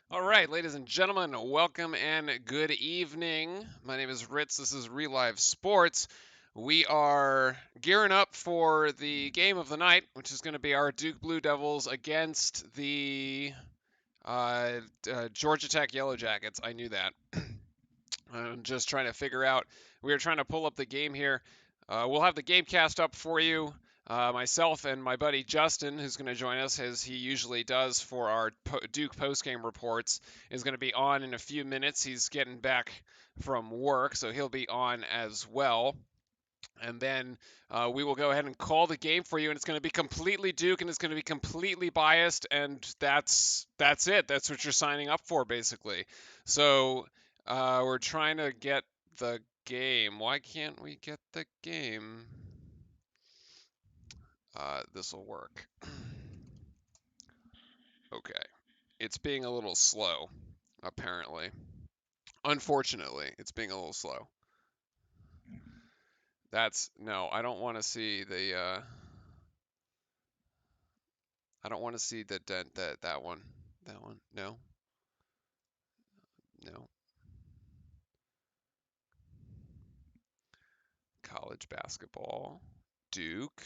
All right, ladies and gentlemen, welcome and good evening. My name is Ritz. This is Relive Sports. We are gearing up for the game of the night, which is going to be our Duke Blue Devils against the Georgia Tech Yellow Jackets. I knew that. I'm just trying to figure out. We are trying to pull up the game here. We'll have the game cast up for you. Myself and my buddy Justin, who's going to join us as he usually does for our Duke postgame reports, is going to be on in a few minutes. He's getting back from work, so he'll be on as well. And then we will go ahead and call the game for you, and it's going to be completely Duke, and it's going to be completely biased, and that's it. That's what you're signing up for, basically. So we're trying to get the game. Why can't we get the game? This will work. Okay. It's being a little slow, apparently. Unfortunately, it's being a little slow. That's no, I don't want to see the I don't want to see the dent that one. That one. No. No. College basketball. Duke.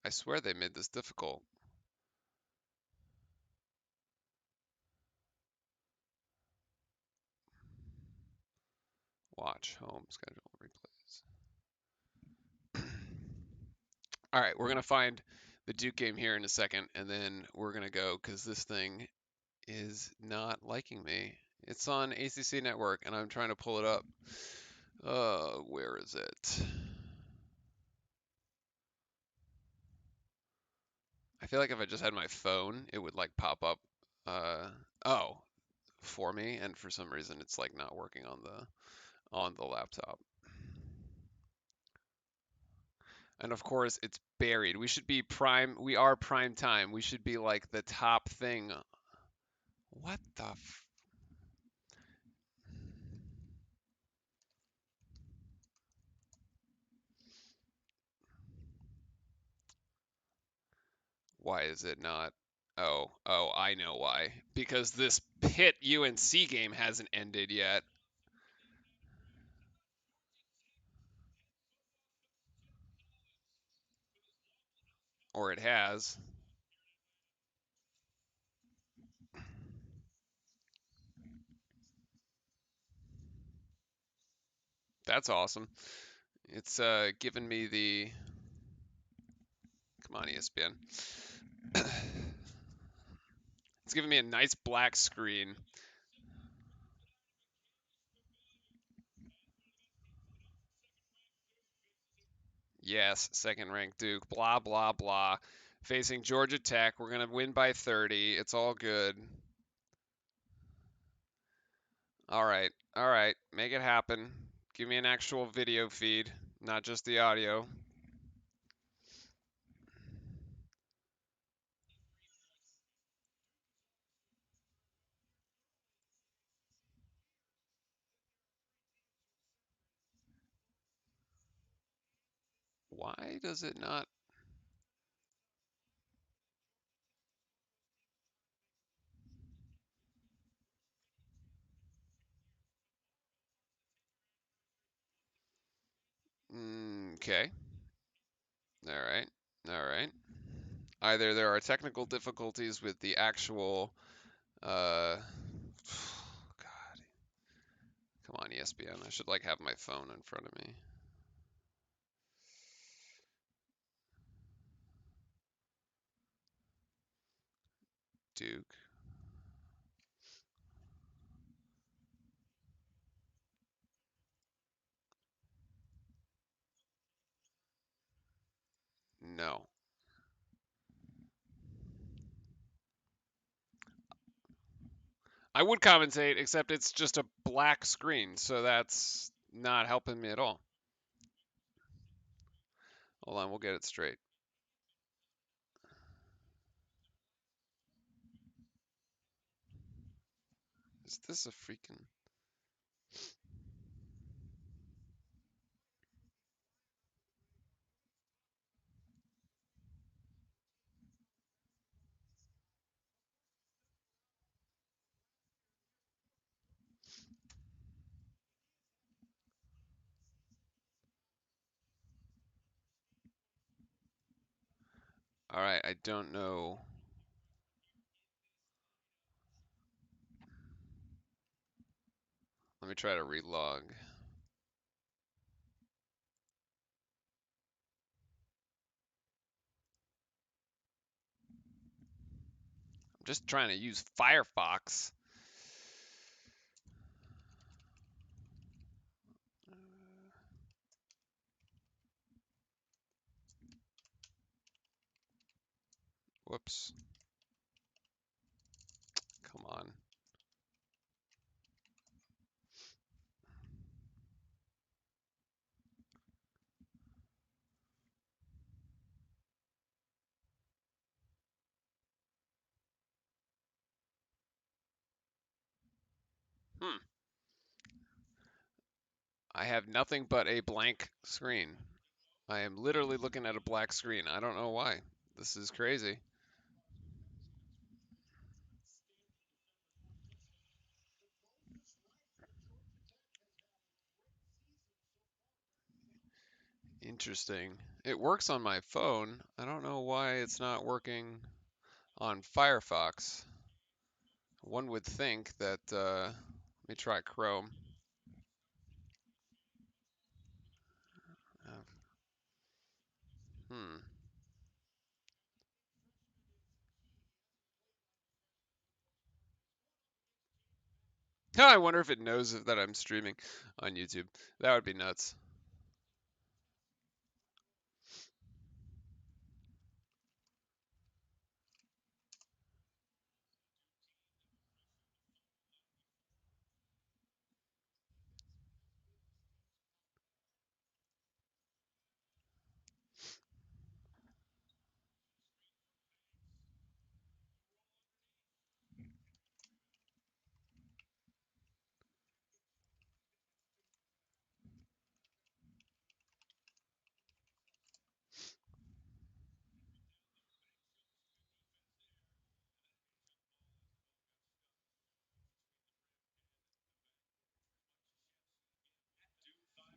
I swear they made this difficult. Watch home schedule replays. All right, we're going to find the Duke game here in a second, and then we're going to go because this thing is not liking me. It's on ACC Network, and I'm trying to pull it up. Where is it? I feel like if I just had my phone, it would like pop up. Oh, for me, and for some reason, it's like not working on the laptop. And of course, it's buried. We should be prime. We are prime time. We should be like the top thing. What the? Why is it not? Oh, I know why. Because this Pitt UNC game hasn't ended yet, or it has. That's awesome. It's giving me the. Come on, ESPN. It's giving me a nice black screen. Yes, second ranked Duke. Blah blah blah. Facing Georgia Tech. We're gonna win by 30. It's all good. All right, all right. Make it happen. Give me an actual video feed, not just the audio. Why does it not? Okay. All right. All right. Either there are technical difficulties with the actual. Uh, God, come on, ESPN. I should like have my phone in front of me. Duke. No. I would compensate, except it's just a black screen, so that's not helping me at all. Hold on, we'll get it straight. Is this a freaking. All right, I don't know. Let me try to relog. I'm just trying to use Firefox. Whoops. Come on. Hmm. I have nothing but a blank screen. I am literally looking at a black screen. I don't know why. This is crazy. Interesting. It works on my phone. I don't know why it's not working on Firefox. One would think that, let me try Chrome. Uh, hmm. I wonder if it knows that I'm streaming on YouTube. That would be nuts.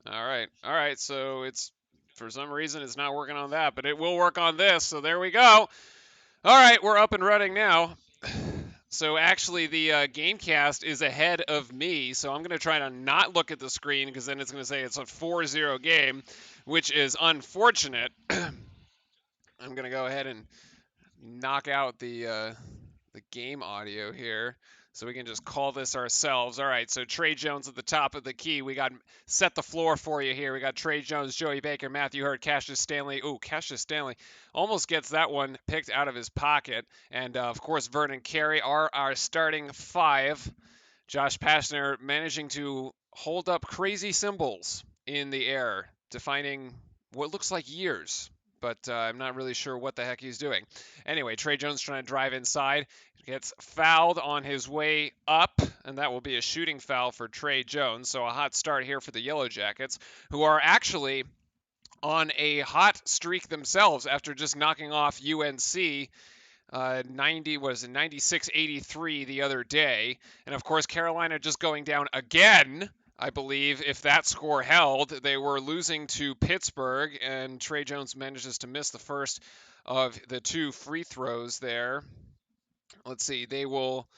All right. So it's for some reason it's not working on that, but it will work on this. So there we go. All right, we're up and running now. So actually, the GameCast is ahead of me. So I'm going to try to not look at the screen because then it's going to say it's a 4-0 game, which is unfortunate. I'm going to go ahead and knock out the game audio here so we can just call this ourselves. All right, so Trey Jones at the top of the key. We got set the floor for you here. We got Trey Jones, Joey Baker, Matthew Hurt, Cassius Stanley. Ooh, Cassius Stanley almost gets that one picked out of his pocket. And of course, Vernon Carey are our starting five. Josh Pastner managing to hold up crazy symbols in the air, defining what looks like years, but I'm not really sure what the heck he's doing. Anyway, Trey Jones trying to drive inside, gets fouled on his way up, and that will be a shooting foul for Trey Jones. So a hot start here for the Yellow Jackets, who are actually on a hot streak themselves after just knocking off UNC 90 was 96-83 the other day, and of course Carolina just going down again. I believe if that score held, they were losing to Pittsburgh, and Trey Jones manages to miss the first of the two free throws there. Let's see, they will.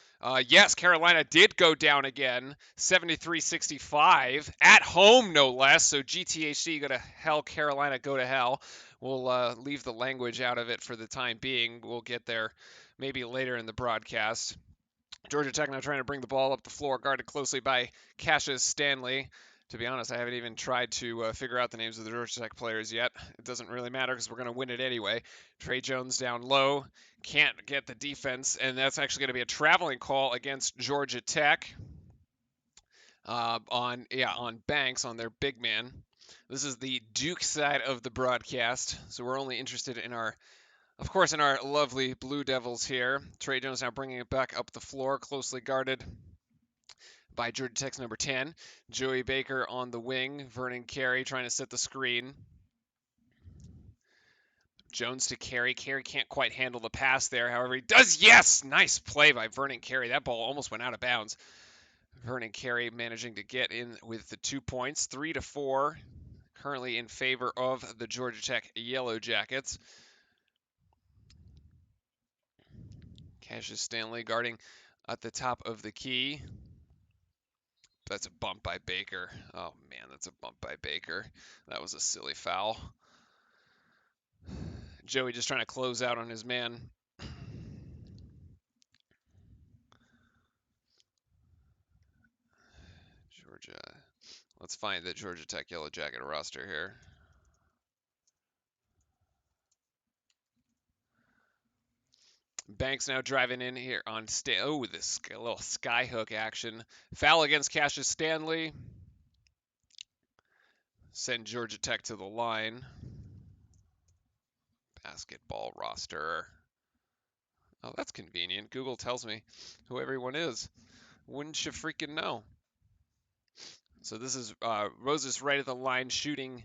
Yes, Carolina did go down again, 73-65 at home, no less. So GTHC go to hell, Carolina go to hell. We'll leave the language out of it for the time being. We'll get there maybe later in the broadcast. Georgia Tech now trying to bring the ball up the floor, guarded closely by Cassius Stanley. To be honest, I haven't even tried to figure out the names of the Georgia Tech players yet. It doesn't really matter because we're going to win it anyway. Trey Jones down low, can't get the defense, and that's actually going to be a traveling call against Georgia Tech on Banks on their big man. This is the Duke side of the broadcast, so we're only interested in our of course, in our lovely Blue Devils here. Trey Jones now bringing it back up the floor, closely guarded by Georgia Tech's number 10. Joey Baker on the wing. Vernon Carey trying to set the screen. Jones to Carey. Carey can't quite handle the pass there. However, he does. Yes! Nice play by Vernon Carey. That ball almost went out of bounds. Vernon Carey managing to get in with the 2 points. 3-4. Currently in favor of the Georgia Tech Yellow Jackets. Cassius Stanley guarding at the top of the key. That's a bump by Baker. Oh man, that's a bump by Baker. That was a silly foul. Joey just trying to close out on his man. Georgia. Let's find the Georgia Tech Yellow Jacket roster here. Banks now driving in here on this little skyhook action. Foul against Cassius Stanley. Send Georgia Tech to the line. Basketball roster. Oh, that's convenient. Google tells me who everyone is. Wouldn't you freaking know? So this is Roses right at the line shooting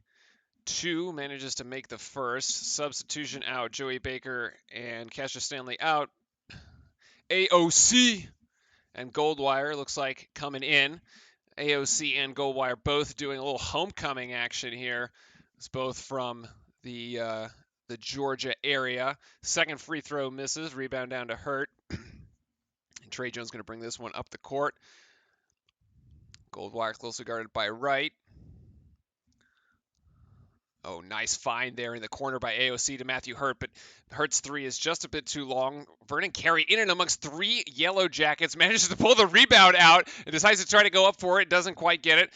2, manages to make the first. Substitution out. Joey Baker and Cassius Stanley out. AOC and Goldwire looks like coming in. AOC and Goldwire both doing a little homecoming action here. It's both from the Georgia area. Second free throw misses. Rebound down to Hurt. And Trey Jones going to bring this one up the court. Goldwire closely guarded by Wright. Oh, nice find there in the corner by AOC to Matthew Hurt, but Hurt's 3 is just a bit too long. Vernon Carey in and amongst 3 Yellow Jackets, manages to pull the rebound out and decides to try to go up for it, doesn't quite get it.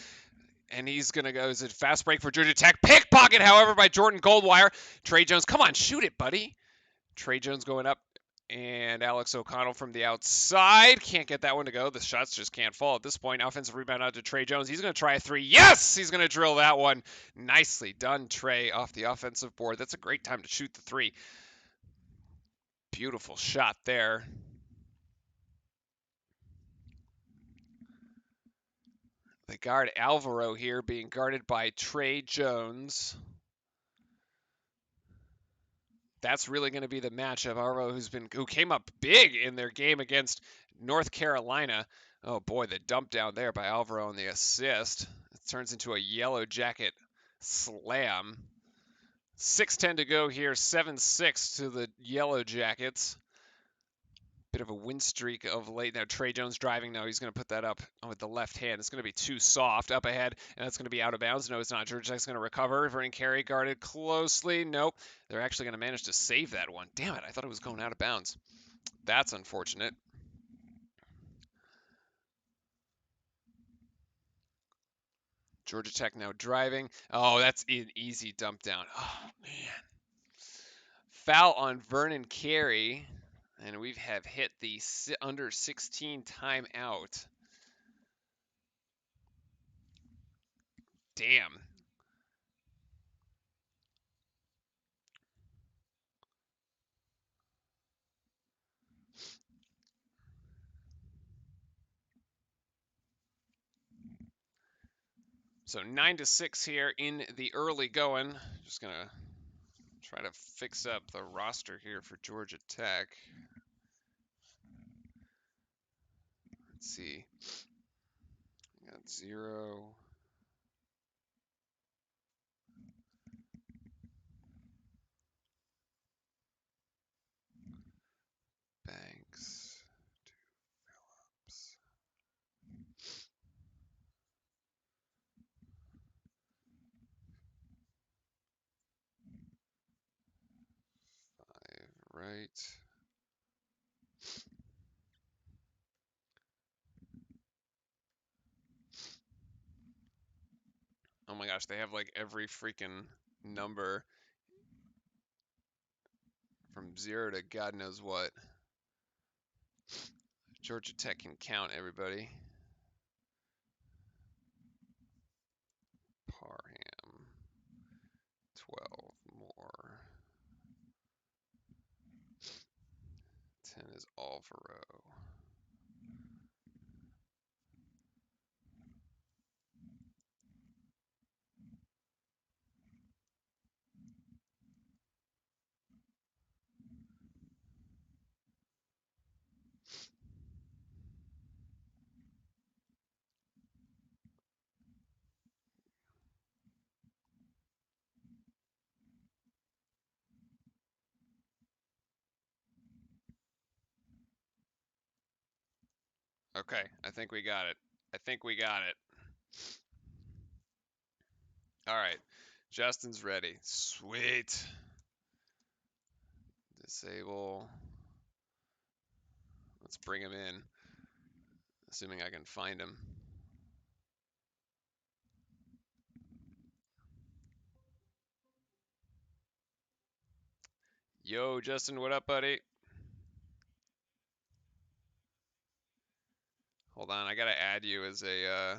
And he's going to go, is it fast break for Georgia Tech? Pickpocket, however, by Jordan Goldwire. Trey Jones, come on, shoot it, buddy. Trey Jones going up, and Alex O'Connell from the outside. Can't get that one to go. The shots just can't fall at this point. Offensive rebound out to Trey Jones. He's going to try a 3. Yes! He's going to drill that one. Nicely done, Trey, off the offensive board. That's a great time to shoot the 3. Beautiful shot there. The guard Alvaro here being guarded by Trey Jones. That's really going to be the matchup. Alvaro, who came up big in their game against North Carolina. Oh boy, the dump down there by Alvaro and the assist. It turns into a Yellow Jacket slam. 6:10 to go here, 7-6 to the Yellow Jackets. Bit of a win streak of late. Now Trey Jones driving. Now he's going to put that up with the left hand. It's going to be too soft up ahead, and that's going to be out of bounds. No, it's not. Georgia Tech's going to recover. Vernon Carey guarded closely. Nope. They're actually going to manage to save that one. Damn it. I thought it was going out of bounds. That's unfortunate. Georgia Tech now driving. Oh, that's an easy dump down. Oh, man. Foul on Vernon Carey. And we have hit the under 16 timeout. Damn. So 9-6 here in the early going. Just going to try to fix up the roster here for Georgia Tech. Let's see. We got 0. Banks. 2 Phillips. 5 right. Oh my gosh, they have like every freaking number from 0 to God knows what. Georgia Tech can count, everybody. Parham. 12 more. 10 is Alvaro. Okay, I think we got it. I think we got it. All right, Justin's ready. Sweet. Disable. Let's bring him in, assuming I can find him. Yo, Justin, what up, buddy? Hold on, I gotta add you as a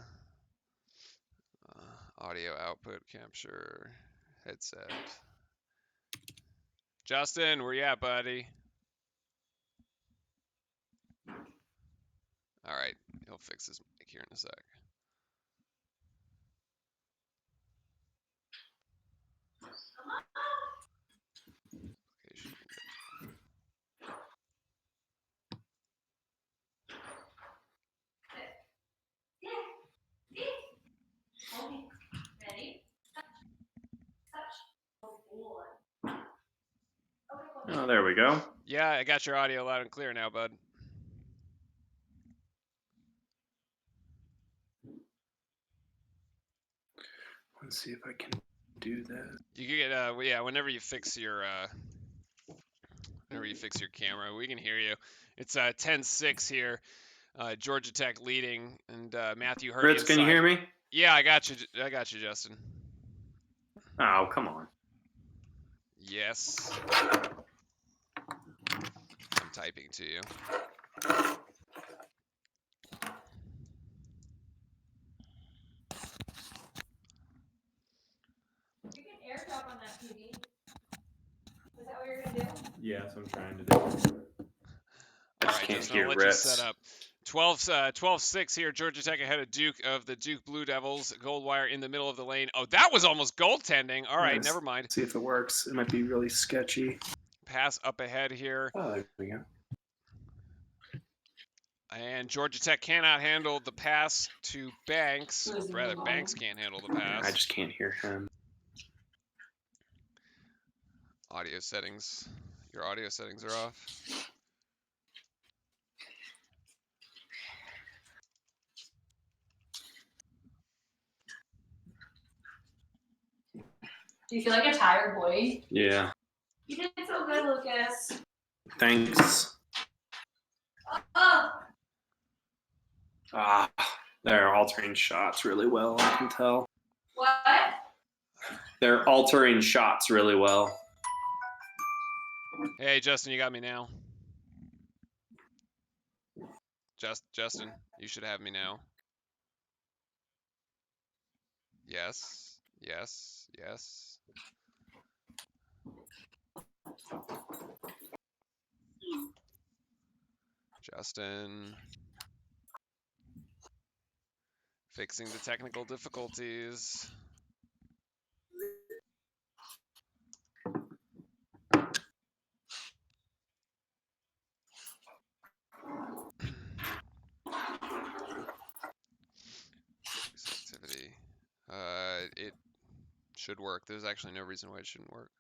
audio output capture headset. Justin, where you at, buddy? All right, he'll fix his mic here in a sec. Location. Oh, there we go. Yeah, I got your audio loud and clear now, bud. Let's see if I can do that. You can get yeah, whenever you fix your camera, we can hear you. It's 10-6 here. Georgia Tech leading, and Matthew Hurdy Fritz, can you hear me? Yeah, I got you. I got you, Justin. Oh, come on. Yes. I'm typing to you. You can airdrop on that TV. Is that what you're gonna do? Yeah, that's what I'm trying to do. All right, Justin, I'll let you set up. 12-6 here. Georgia Tech ahead of Duke of the Duke Blue Devils. Goldwire in the middle of the lane. Oh, that was almost goaltending. All right, never mind. See if it works. It might be really sketchy. Pass up ahead here. Oh, there we go. And Georgia Tech cannot handle the pass to Banks. Rather, Banks can't handle the pass. I just can't hear him. Audio settings. Your audio settings are off. Do you feel like a tired boy? Yeah. You did so good, Lucas. Thanks. Oh. Ah, they're altering shots really well, I can tell. What? They're altering shots really well. Hey, Justin, you got me now. Justin, you should have me now. Yes, yes, yes. Justin. Fixing the technical difficulties. Activity. It should work. There's actually no reason why it shouldn't work.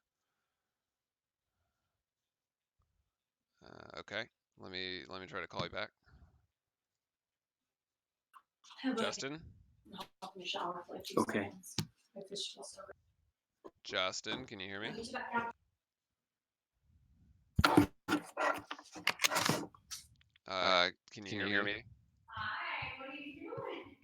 Okay. Let me try to call you back. Justin? Okay. Justin, can you hear me? Can you hear me? Hi, what are you doing?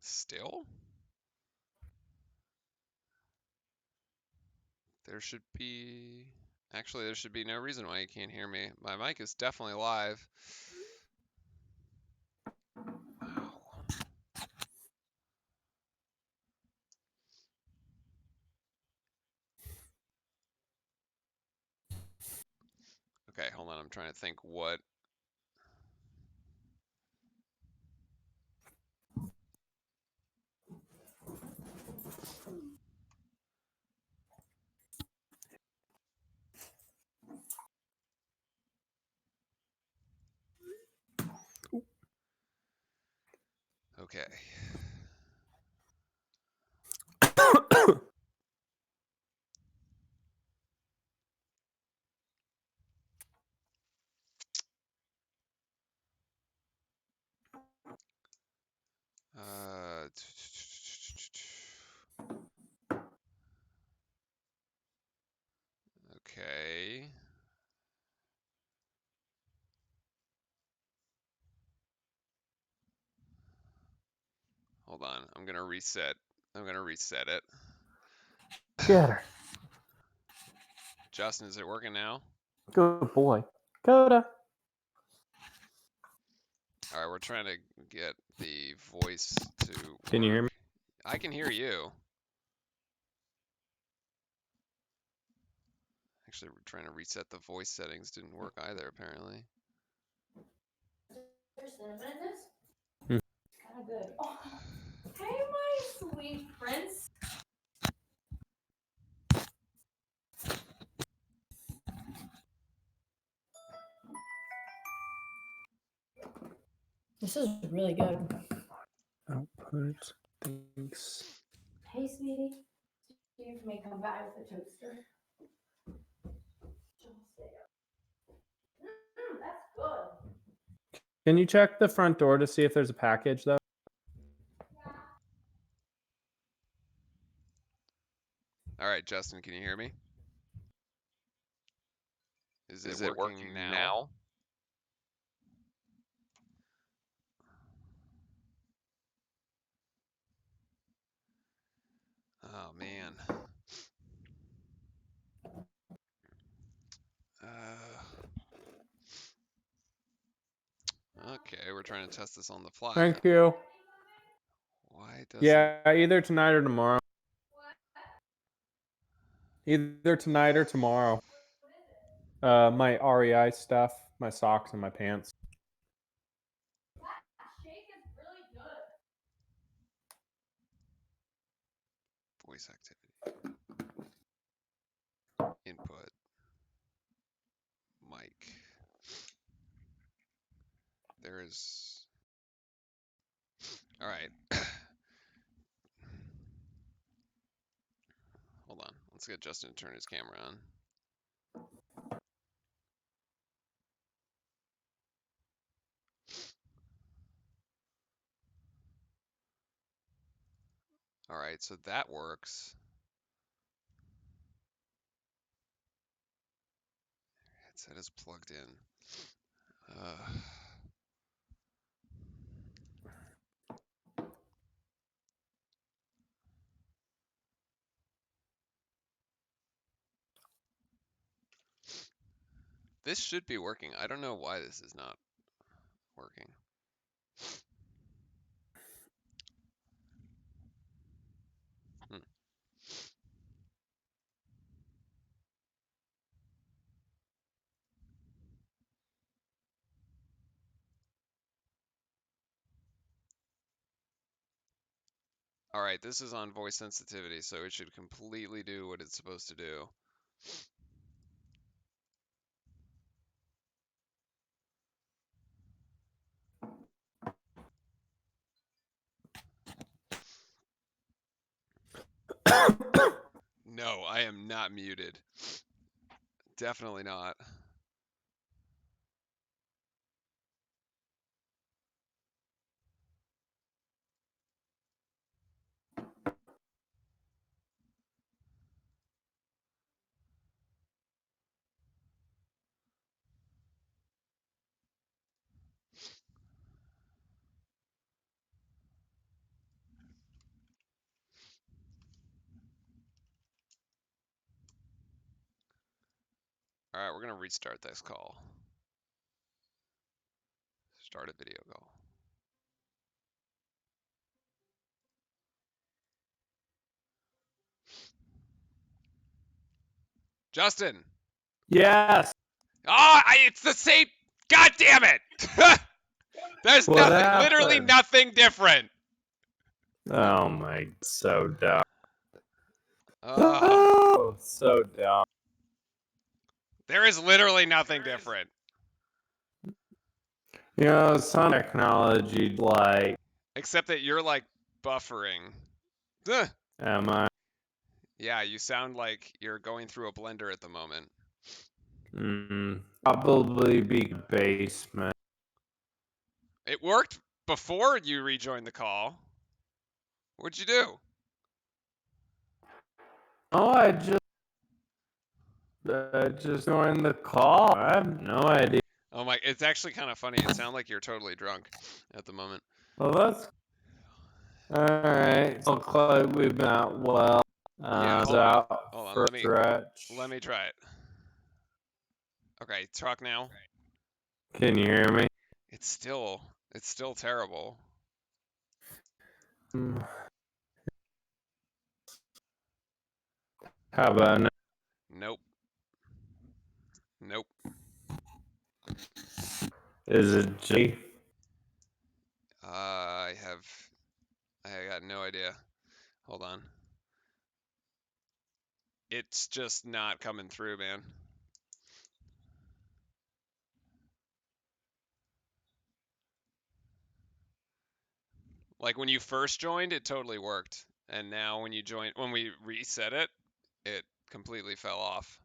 Still? There should be... Actually, there should be no reason why you can't hear me. My mic is definitely live. Okay, hold on. I'm trying to think what... Okay. Uh, okay. Hold on. I'm gonna reset. I'm gonna reset it. Get her. Justin, is it working now? Good boy. Coda. All right, we're trying to get the voice to. Can you hear me? work. I can hear you. Actually, we're trying to reset the voice settings. Didn't work either, apparently. There's cinnamon in this? Hmm. Kind of good. Oh, hey, my sweet prince. This is really good. Output. Thanks. Hey, sweetie. You may come by with a toaster. That's good. Can you check the front door to see if there's a package though? All right, Justin, can you hear me? Is it working now? Oh man. Okay, we're trying to test this on the fly. Thank you. Why doesn't? Yeah, either tonight or tomorrow. Either tonight or tomorrow. My REI stuff, my socks, and my pants. Shake is really good. Voice activity. Input. Mic. There is. All right. Hold on. Let's get Justin to turn his camera on. All right, so that works. Headset is plugged in. This should be working. I don't know why this is not working. All right, this is on voice sensitivity, so it should completely do what it's supposed to do. No, I am not muted. Definitely not. All right, we're going to restart this call. Start a video call. Justin. Yes. Oh, it's the same. God damn it. There's What nothing, literally happened? nothing different. Oh my, so dumb. Uh, Oh, so dumb. there is literally nothing different. You know, some technology like Except that you're like buffering. Ugh. Am I? Yeah, you sound like you're going through a blender at the moment. Probably be basement. It worked before you rejoined the call. What'd you do? Oh, I just joined the call. I have no idea. Oh my, it's actually kind of funny. It sounds like you're totally drunk at the moment. Well, that's all right. So looks like we've been out well. Yeah, hold on. Out Hold on, for a stretch. let me try it. Okay, talk now. Can you hear me? It's still terrible. How about now? Nope. Nope. Is it G? I got no idea. Hold on. It's just not coming through, man. Like when you first joined, it totally worked. And now when we reset it, it completely fell off.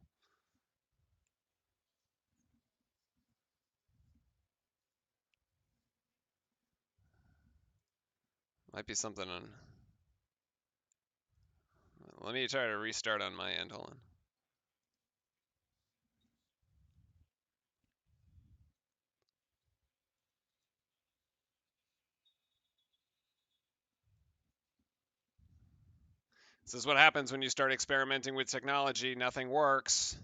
Might be something on. Let me try to restart on my end. Hold on. This is what happens when you start experimenting with technology. Nothing works.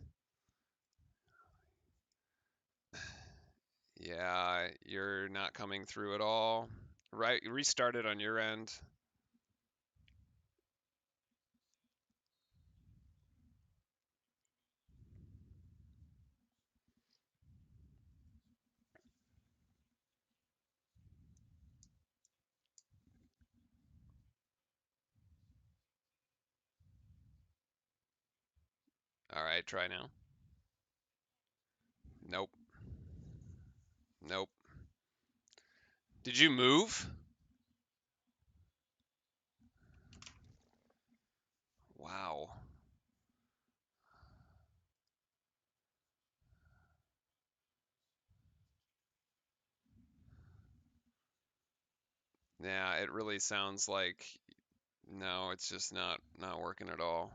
Yeah, you're not coming through at all. Right, restart it on your end. All right, try now. Nope. Nope. Did you move? Wow. Yeah, it really sounds like no, it's just not working at all.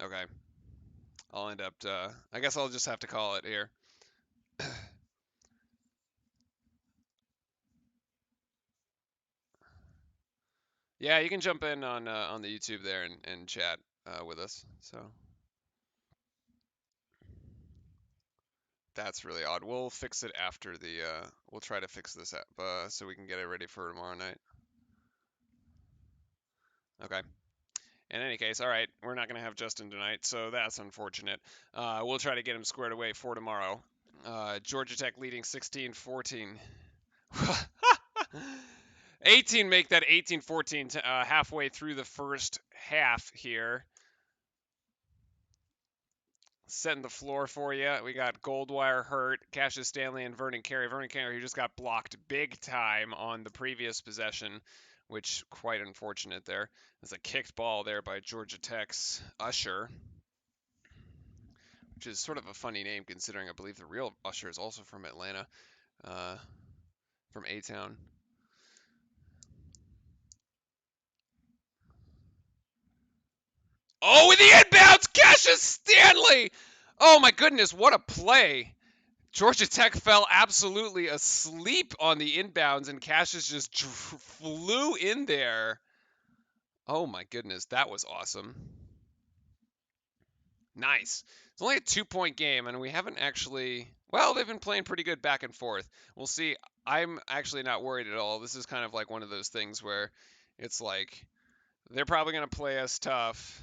Okay. I'll end up I guess I'll just have to call it here. Yeah, you can jump in on the YouTube there and chat with us. So that's really odd. We'll fix it after the we'll try to fix this up so we can get it ready for tomorrow night. Okay. In any case, all right, we're not going to have Justin tonight, so that's unfortunate. We'll try to get him squared away for tomorrow. Georgia Tech leading 16-14. 18 make that 18-14 halfway through the first half here. Setting the floor for you. We got Goldwire hurt, Cassius Stanley, and Vernon Carey. Vernon Carey, who just got blocked big time on the previous possession, which quite unfortunate there. There's a kicked ball there by Georgia Tech's Usher, which is sort of a funny name considering I believe the real Usher is also from Atlanta, from A-Town. Oh, with the inbounds, Cassius Stanley! Oh my goodness, what a play! Georgia Tech fell absolutely asleep on the inbounds, and Cassius just flew in there. Oh my goodness, that was awesome. Nice. It's only a 2-point game, and we haven't actually. Well, they've been playing pretty good back and forth. We'll see. I'm actually not worried at all. This is kind of like one of those things where it's like they're probably going to play us tough.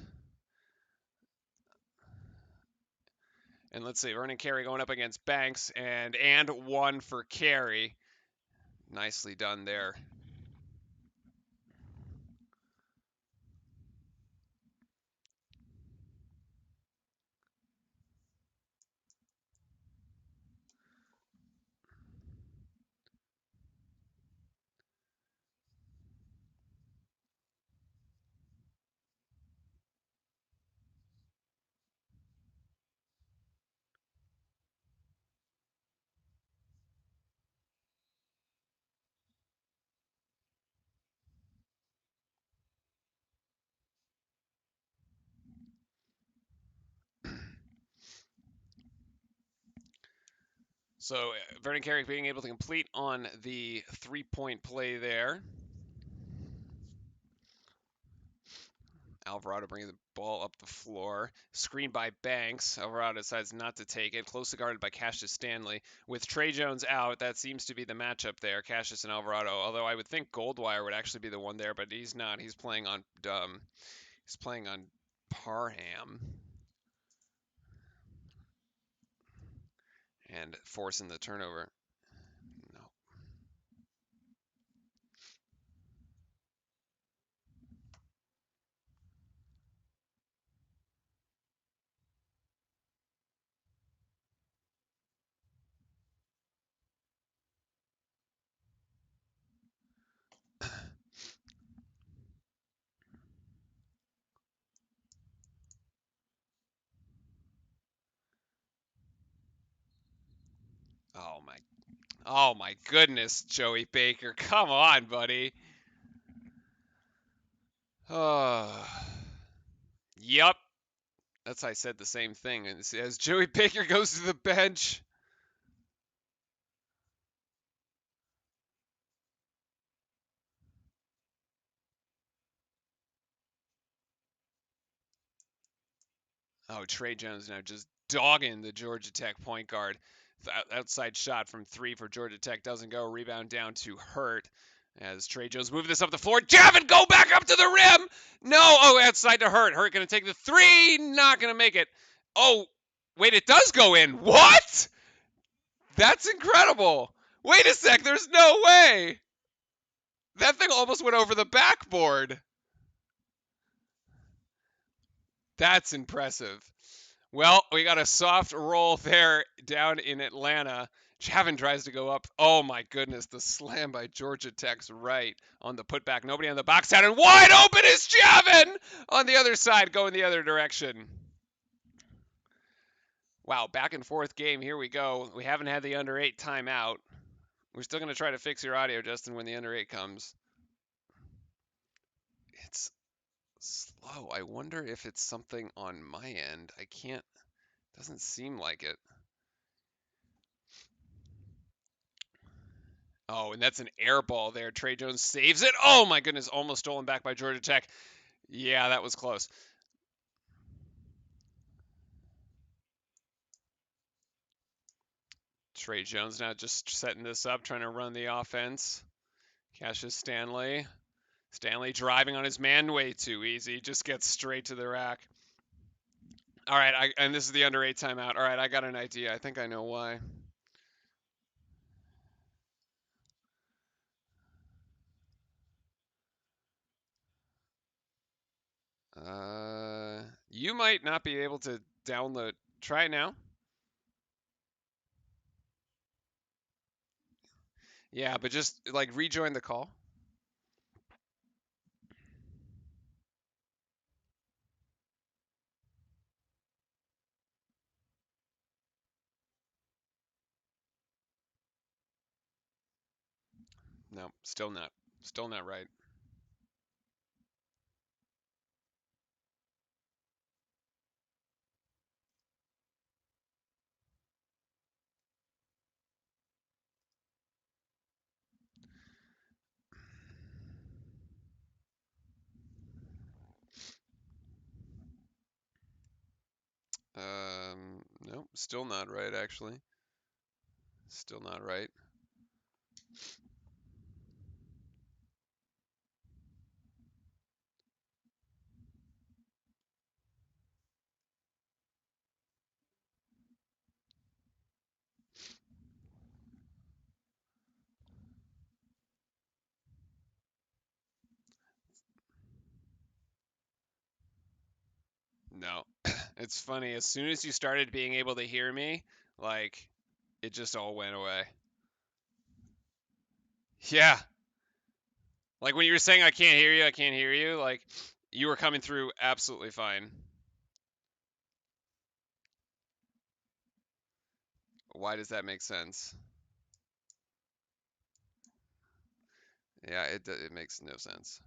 And let's see, Vernon Carey going up against Banks, and one for Carey. Nicely done there. So Vernon Carrick being able to complete on the 3-point play there. Alvarado bringing the ball up the floor. Screened by Banks. Alvarado decides not to take it. Closely guarded by Cassius Stanley. With Trey Jones out, that seems to be the matchup there, Cassius and Alvarado. Although I would think Goldwire would actually be the one there, but he's not. He's playing on Parham. And forcing the turnover. No. Oh my goodness, Joey Baker. Come on, buddy. Yep. That's I said the same thing. As Joey Baker goes to the bench. Oh, Trey Jones now just dogging the Georgia Tech point guard. Outside shot from 3 for Georgia Tech doesn't go. Rebound down to Hurt as Trey Jones moving this up the floor. Javin, go back up to the rim. No. Oh, outside to Hurt. Hurt going to take the 3. Not going to make it. Oh, wait, it does go in. What? That's incredible. Wait a sec. There's no way. That thing almost went over the backboard. That's impressive. Well, we got a soft roll there down in Atlanta. Javin tries to go up. Oh my goodness, the slam by Georgia Tech's right on the putback. Nobody on the box out, and wide open is Javin on the other side, going the other direction. Wow, back and forth game. Here we go. We haven't had the under 8 timeout. We're still going to try to fix your audio, Justin, when the under 8 comes. It's slow. I wonder if it's something on my end. I can't. Doesn't seem like it. Oh, and that's an air ball there. Trey Jones saves it. Oh my goodness, almost stolen back by Georgia Tech. Yeah, that was close. Trey Jones now just setting this up, trying to run the offense. Cassius Stanley. Stanley driving on his man way too easy. Just gets straight to the rack. All right, and this is the under 8 timeout. All right, I got an idea. I think I know why. You might not be able to download. Try it now. Yeah, but just like rejoin the call. No, still not. Still not right. Nope, still not right actually. Still not right. No. It's funny, as soon as you started being able to hear me, like, it just all went away. Yeah. Like when you were saying I can't hear you, like, you were coming through absolutely fine. Why does that make sense? Yeah, it makes no sense.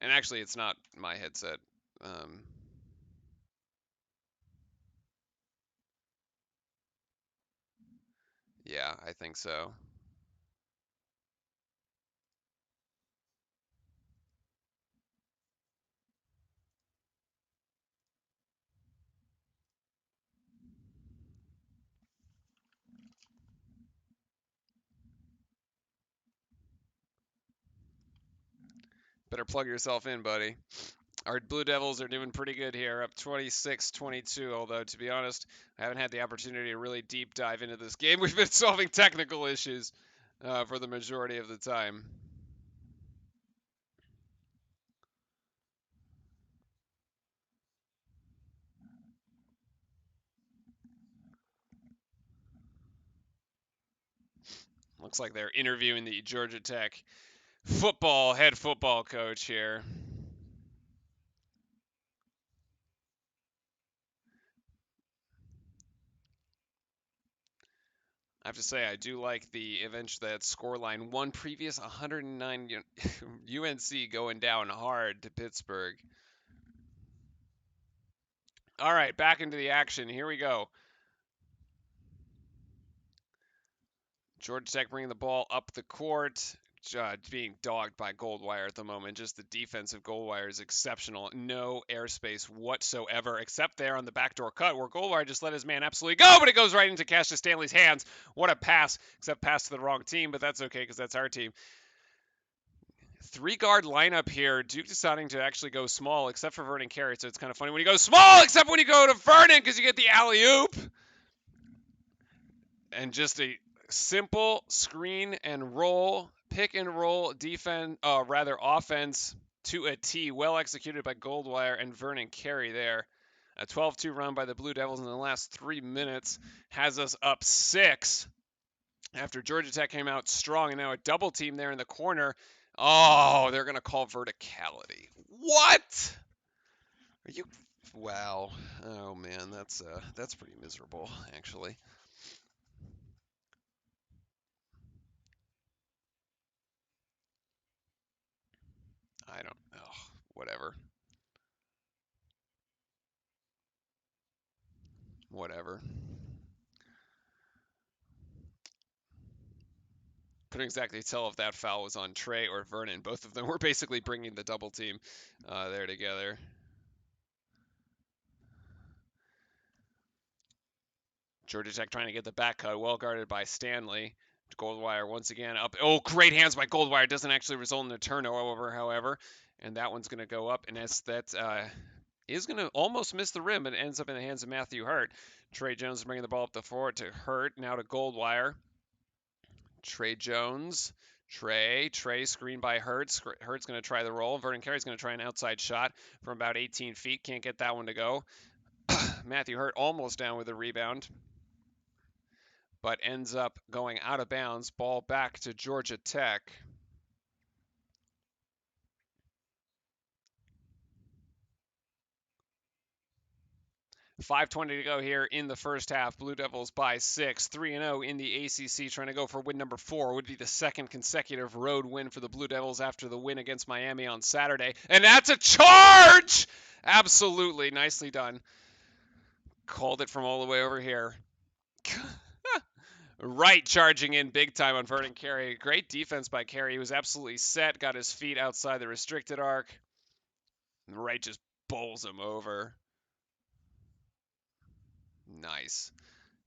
And actually, it's not my headset. Yeah, I think so. Better plug yourself in, buddy. Our Blue Devils are doing pretty good here, up 26-22, although, to be honest, I haven't had the opportunity to really deep dive into this game. We've been solving technical issues for the majority of the time. Looks like they're interviewing the Georgia Tech head football coach here. I have to say, I do like the that scoreline. One previous 109 UNC going down hard to Pittsburgh. All right, back into the action. Here we go. Georgia Tech bringing the ball up the court, being dogged by Goldwire at the moment. Just the defensive Goldwire is exceptional. No airspace whatsoever, except there on the backdoor cut where Goldwire just let his man absolutely go, but it goes right into Cassius Stanley's hands. What a pass, except pass to the wrong team, but that's okay because that's our team. 3-guard lineup here. Duke deciding to actually go small, except for Vernon Carey, so it's kind of funny when you go small, except when you go to Vernon because you get the alley-oop. And just a simple screen and roll, pick and roll offense to a T, well executed by Goldwire and Vernon Carey there. A 12-2 run by the Blue Devils in the last 3 minutes has us up 6 after Georgia Tech came out strong, and now a double team there in the corner. Oh, they're going to call verticality. What? Are you? Wow. Oh man, that's pretty miserable actually. I don't know. Whatever. Whatever. Couldn't exactly tell if that foul was on Trey or Vernon. Both of them were basically bringing the double team there together. Georgia Tech trying to get the back cut, well guarded by Stanley. Goldwire once again up. Oh, great hands by Goldwire. Doesn't actually result in a turnover, however. And that one's going to go up. And that is going to almost miss the rim, but it ends up in the hands of Matthew Hurt. Trey Jones bringing the ball up the floor to Hurt. Now to Goldwire. Trey Jones. Trey screened by Hurts. Hurts going to try the roll. Vernon Carey's going to try an outside shot from about 18 feet. Can't get that one to go. Matthew Hurt almost down with a rebound, but ends up going out of bounds. Ball back to Georgia Tech. .5:20 to go here in the first half. Blue Devils by 6, 3-0 in the ACC, trying to go for win number 4. Would be the second consecutive road win for the Blue Devils after the win against Miami on Saturday. And that's a charge! Absolutely. Nicely done. Called it from all the way over here. Right, charging in big time on Vernon Carey. Great defense by Carey. He was absolutely set, got his feet outside the restricted arc. And Wright just bowls him over. Nice.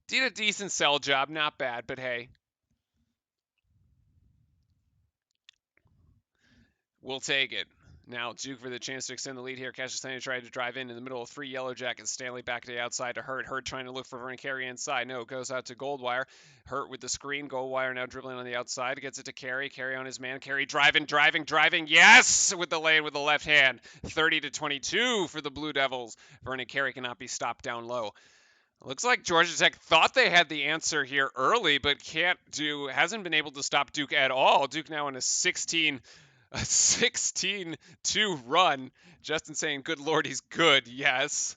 Did a decent sell job. Not bad, but hey. We'll take it. Now Duke for the chance to extend the lead here. Cassius Stanley tried to drive in the middle of 3 Yellow Jackets. Stanley back to the outside to Hurt. Hurt trying to look for Vernon Carey inside. No, goes out to Goldwire. Hurt with the screen. Goldwire now dribbling on the outside. Gets it to Carey. Carey on his man. Carey driving. Yes! With the lane with the left hand. 30-22 for the Blue Devils. Vernon Carey cannot be stopped down low. Looks like Georgia Tech thought they had the answer here early, but hasn't been able to stop Duke at all. Duke now in a 16-2 run. Justin saying, good Lord, he's good. Yes.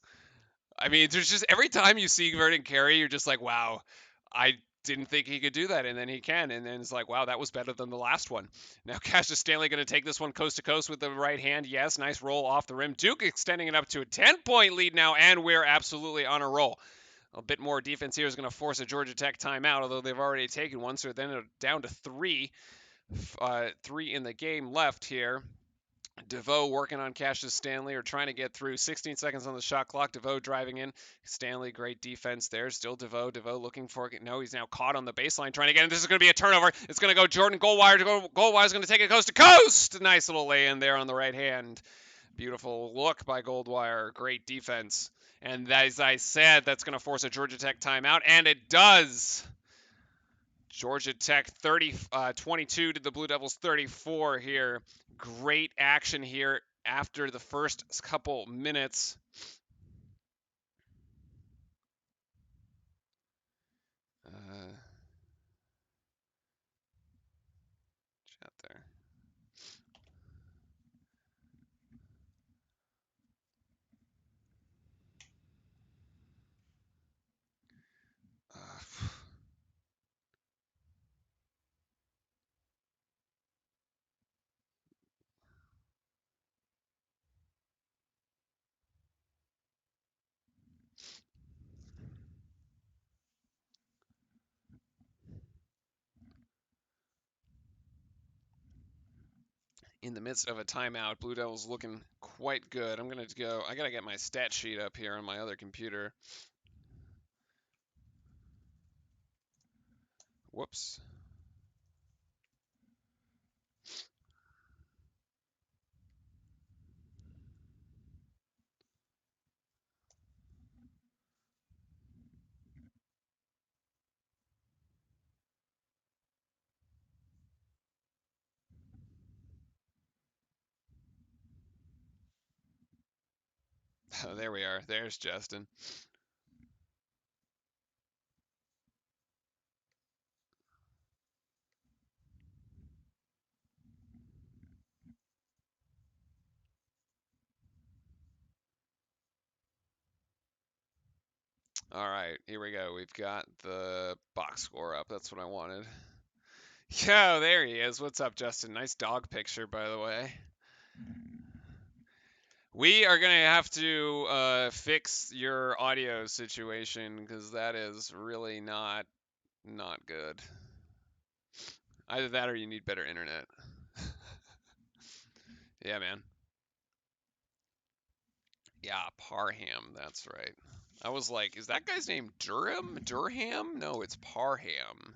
I mean, there's just every time you see Vernon Carey, you're just like, wow, I didn't think he could do that, and then he can, and then it's like, wow, that was better than the last one. Now Cassius Stanley going to take this one coast to coast with the right hand. Yes, nice roll off the rim. Duke extending it up to a 10-point lead now, and we're absolutely on a roll. A bit more defense here is going to force a Georgia Tech timeout, although they've already taken one, so then down to 3. 3 in the game left here. DeVoe working on Cassius Stanley or trying to get through. 16 seconds on the shot clock. DeVoe driving in. Stanley, great defense there. Still DeVoe. DeVoe looking for it. No, he's now caught on the baseline trying to get in. This is going to be a turnover. It's going to go Jordan Goldwire. Goldwire is going to take it coast to coast. Nice little lay in there on the right hand. Beautiful look by Goldwire. Great defense. And as I said, that's going to force a Georgia Tech timeout, and it does. Georgia Tech 22 to the Blue Devils 34 here. Great action here after the first couple minutes. Chat there. In the midst of a timeout, Blue Devils looking quite good. I gotta get my stat sheet up here on my other computer. Whoops. Oh, there we are. There's Justin. All right, here we go. We've got the box score up. That's what I wanted. Yeah, there he is. What's up, Justin? Nice dog picture, by the way. We are going to have to fix your audio situation because that is really not good. Either that or you need better internet. Yeah, man. Yeah, Parham. That's right. I was like, is that guy's name Durham? Durham? No, it's Parham.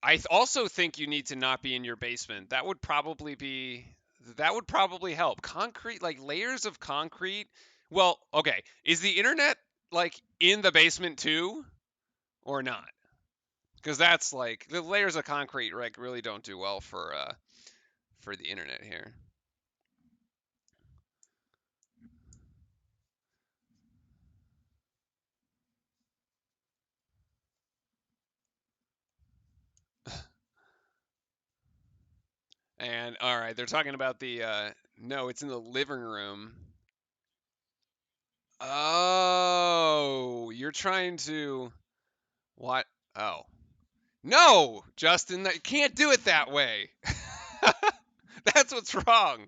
I also think you need to not be in your basement. That would probably help. Concrete, like layers of concrete. Well, okay. Is the internet like in the basement too or not? Because that's like the layers of concrete like really don't do well for the internet here. And all right, they're talking about the no, it's in the living room. Oh, you're trying to what? Oh. No, Justin, you can't do it that way. That's what's wrong.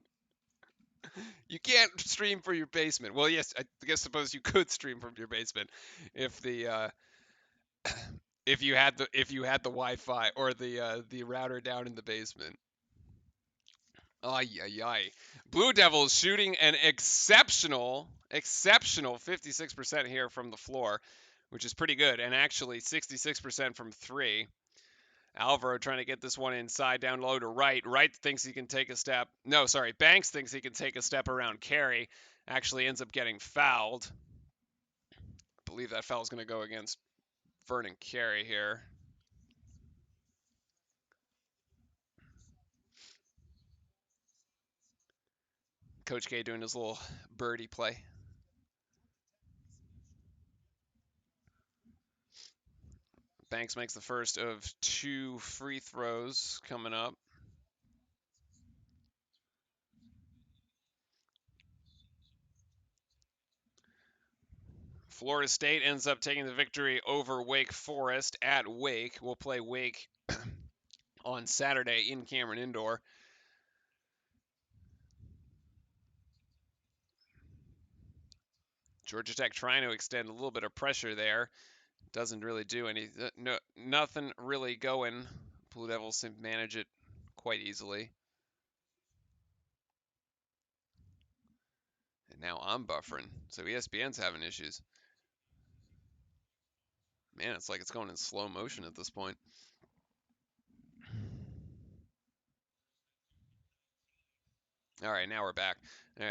You can't stream from your basement. Well, yes, I guess suppose you could stream from your basement if the if you had the Wi-Fi or the router down in the basement. Ay, ay, ay. Blue Devils shooting an exceptional 56% here from the floor, which is pretty good, and actually 66% from 3. Alvaro trying to get this one inside, down low to Wright. Wright thinks he can take a step. No, sorry. Banks thinks he can take a step around Carey. Actually ends up getting fouled. I believe that foul is going to go against Vernon Carey here. Coach K doing his little birdie play. Banks makes the first of 2 free throws coming up. Florida State ends up taking the victory over Wake Forest at Wake. We'll play Wake on Saturday in Cameron Indoor. Georgia Tech trying to extend a little bit of pressure there. Doesn't really do any, nothing really going. Blue Devils manage it quite easily. And now I'm buffering, so ESPN's having issues. Man, it's like it's going in slow motion at this point. All right, now we're back.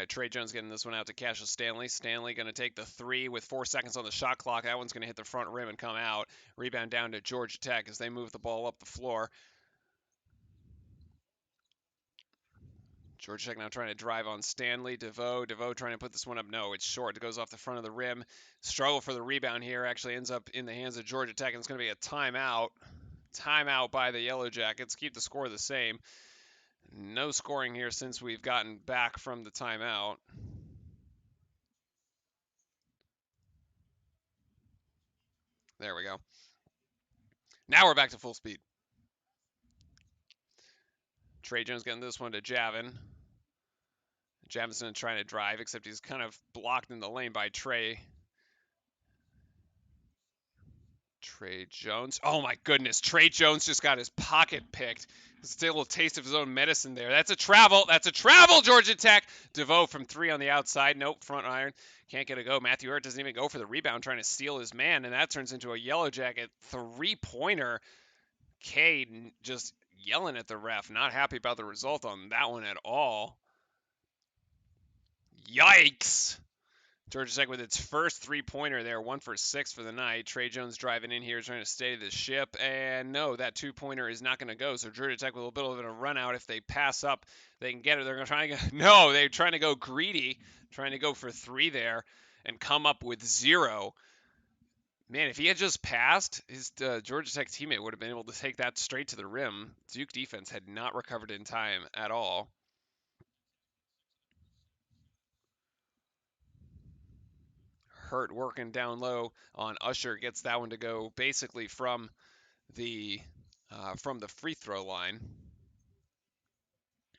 Trey Jones getting this one out to Cassius Stanley. Stanley going to take the 3 with 4 seconds on the shot clock. That one's going to hit the front rim and come out. Rebound down to Georgia Tech as they move the ball up the floor. Georgia Tech now trying to drive on Stanley. DeVoe trying to put this one up. No, it's short. It goes off the front of the rim. Struggle for the rebound here. Actually ends up in the hands of Georgia Tech, and it's going to be a timeout. Timeout by the Yellow Jackets. Keep the score the same. No scoring here since we've gotten back from the timeout. There we go. Now we're back to full speed. Trey Jones getting this one to Javin. Javinson trying to drive, except he's kind of blocked in the lane by Trey. Trey Jones. Oh my goodness. Trey Jones just got his pocket picked. Still a taste of his own medicine there. That's a travel. That's a travel, Georgia Tech. DeVoe from 3 on the outside. Nope, front iron. Can't get a go. Matthew Hurt doesn't even go for the rebound, trying to steal his man, and that turns into a Yellow Jacket 3-pointer. Cade just yelling at the ref. Not happy about the result on that one at all. Yikes. Georgia Tech with its first 3-pointer there, 1 for 6 for the night. Trey Jones driving in here, trying to steady the ship, and no, that 2-pointer is not going to go. So Georgia Tech with a little bit of a run out. If they pass up, they can get it. They're going to try and no, they're trying to go greedy, trying to go for 3 there, and come up with 0. Man, if he had just passed, his Georgia Tech teammate would have been able to take that straight to the rim. Duke defense had not recovered in time at all. Hurt working down low on Usher, gets that one to go basically from the free throw line.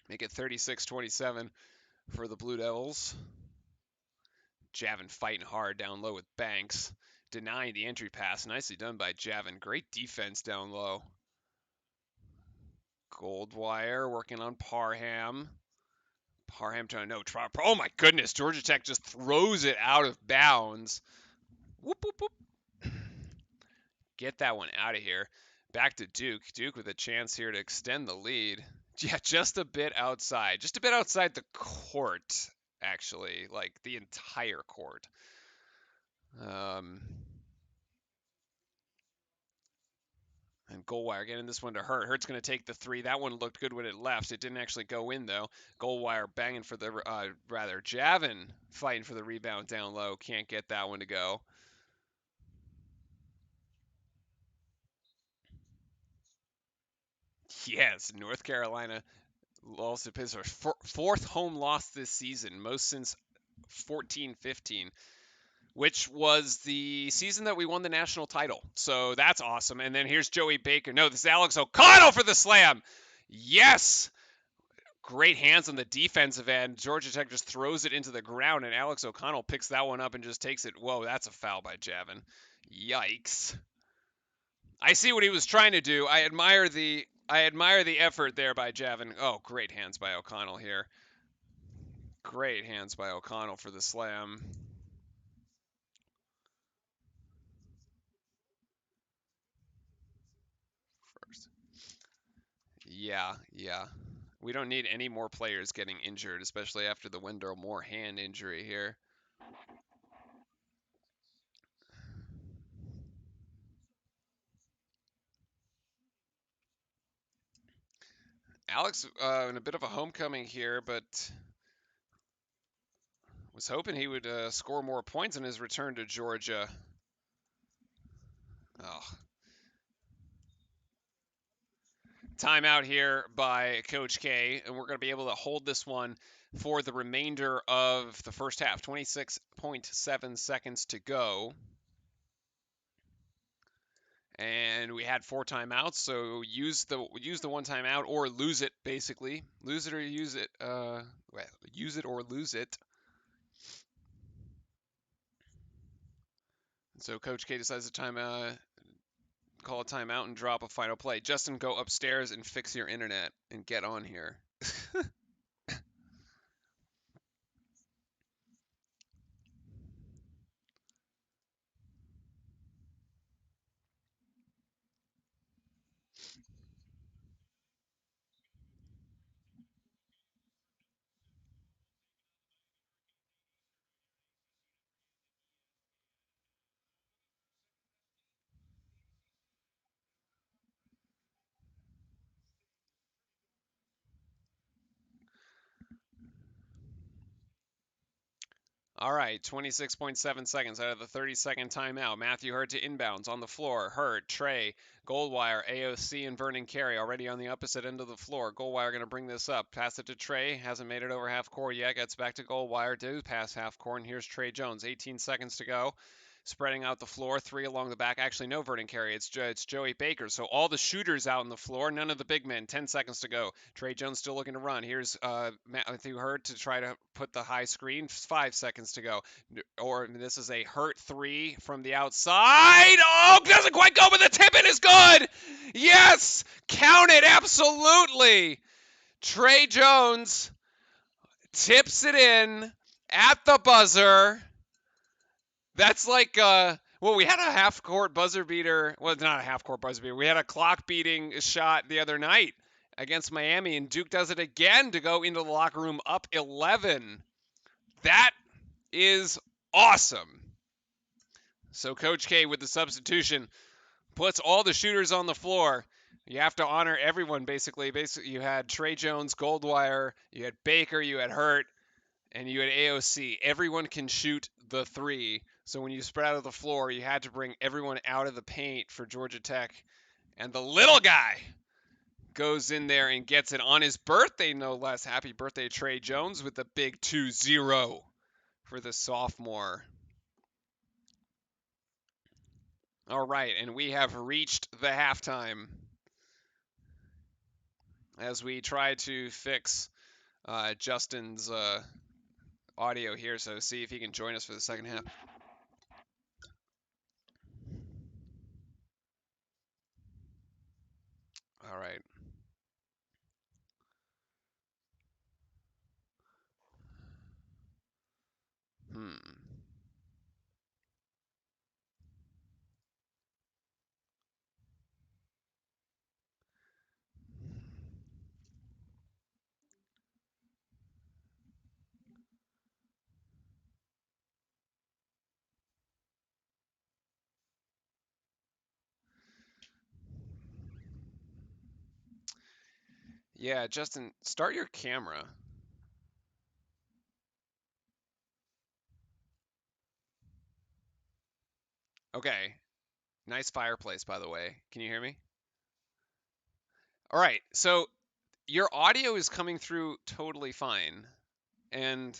Make it 36-27 for the Blue Devils. Javin fighting hard down low with Banks, denying the entry pass. Nicely done by Javin. Great defense down low. Goldwire working on Parham. Parham trying to oh my goodness, Georgia Tech just throws it out of bounds. Whoop, whoop, whoop. Get that one out of here. Back to Duke. Duke with a chance here to extend the lead. Yeah, just a bit outside. Just a bit outside the court, actually. Like, the entire court. And Goldwire getting this one to Hurt. Hurt's going to take the 3. That one looked good when it left. It didn't actually go in, though. Goldwire banging for the, Javin fighting for the rebound down low. Can't get that one to go. Yes, North Carolina lost to Pittsburgh. 4th home loss this season, most since 14-15. Which was the season that we won the national title. So that's awesome. And then here's Joey Baker. No, this is Alex O'Connell for the slam. Yes. Great hands on the defensive end. Georgia Tech just throws it into the ground, and Alex O'Connell picks that one up and just takes it. Whoa, that's a foul by Javin. Yikes. I see what he was trying to do. I admire the effort there by Javin. Oh, great hands by O'Connell here. Great hands by O'Connell for the slam. Yeah. We don't need any more players getting injured, especially after the Wendell Moore hand injury here. Alex in a bit of a homecoming here, but was hoping he would score more points in his return to Georgia. Oh. timeout here by Coach K, and we're going to be able to hold this one for the remainder of the first half. 26.7 seconds to go. And we had 4 timeouts, so use the one timeout or lose it, basically. Lose it or use it. Use it or lose it. So Coach K decides to call a timeout and drop a final play. Justin, go upstairs and fix your internet and get on here. All right, 26.7 seconds out of the 30-second timeout. Matthew Hurt to inbounds on the floor. Hurt, Trey, Goldwire, AOC, and Vernon Carey already on the opposite end of the floor. Goldwire going to bring this up. Pass it to Trey. Hasn't made it over half court yet. Gets back to Goldwire. Do pass half court, and here's Trey Jones. 18 seconds to go. Spreading out the floor, 3 along the back. Actually, no Vernon Carey. It's Joey Baker. So all the shooters out on the floor, none of the big men. 10 seconds to go. Trey Jones still looking to run. Here's Matthew Hurt to try to put the high screen. 5 seconds to go. Or this is a Hurt 3 from the outside. Oh, doesn't quite go, but the tip-in is good. Yes, count it, absolutely. Trey Jones tips it in at the buzzer. That's like, we had a half-court buzzer beater. Well, not a half-court buzzer beater. We had a clock-beating shot the other night against Miami, and Duke does it again to go into the locker room up 11. That is awesome. So Coach K with the substitution puts all the shooters on the floor. You have to honor everyone, basically. Basically, you had Trey Jones, Goldwire, you had Baker, you had Hurt, and you had AOC. Everyone can shoot the 3. So when you spread out of the floor, you had to bring everyone out of the paint for Georgia Tech. And the little guy goes in there and gets it on his birthday, no less. Happy birthday, Trey Jones, with the big 2-0 for the sophomore. All right, and we have reached the halftime as we try to fix Justin's audio here, so see if he can join us for the second half. All right. Yeah, Justin, start your camera. Okay. Nice fireplace, by the way. Can you hear me? All right. So your audio is coming through totally fine. And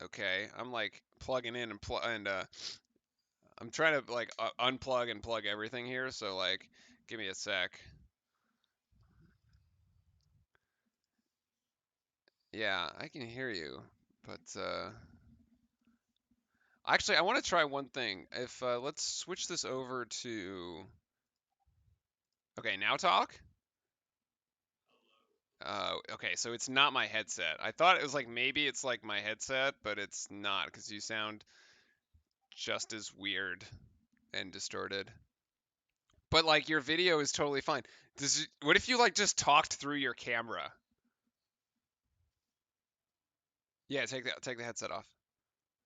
okay, I'm like plugging in and I'm trying to like unplug and plug everything here, so like give me a sec. Yeah, I can hear you, but actually I want to try one thing. If let's switch this over to okay, now talk. Okay, so it's not my headset. I thought it was like maybe it's like my headset, but it's not because you sound just as weird and distorted. But like your video is totally fine. What if you like just talked through your camera? Yeah, take the headset off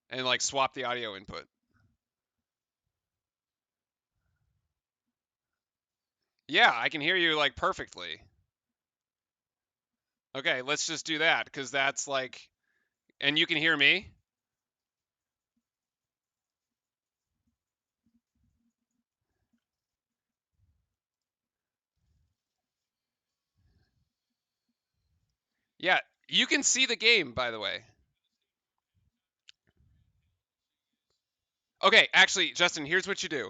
and like swap the audio input. Yeah, I can hear you like perfectly. Okay, let's just do that because that's like, and you can hear me? Yeah, you can see the game, by the way. Okay, actually, Justin, here's what you do.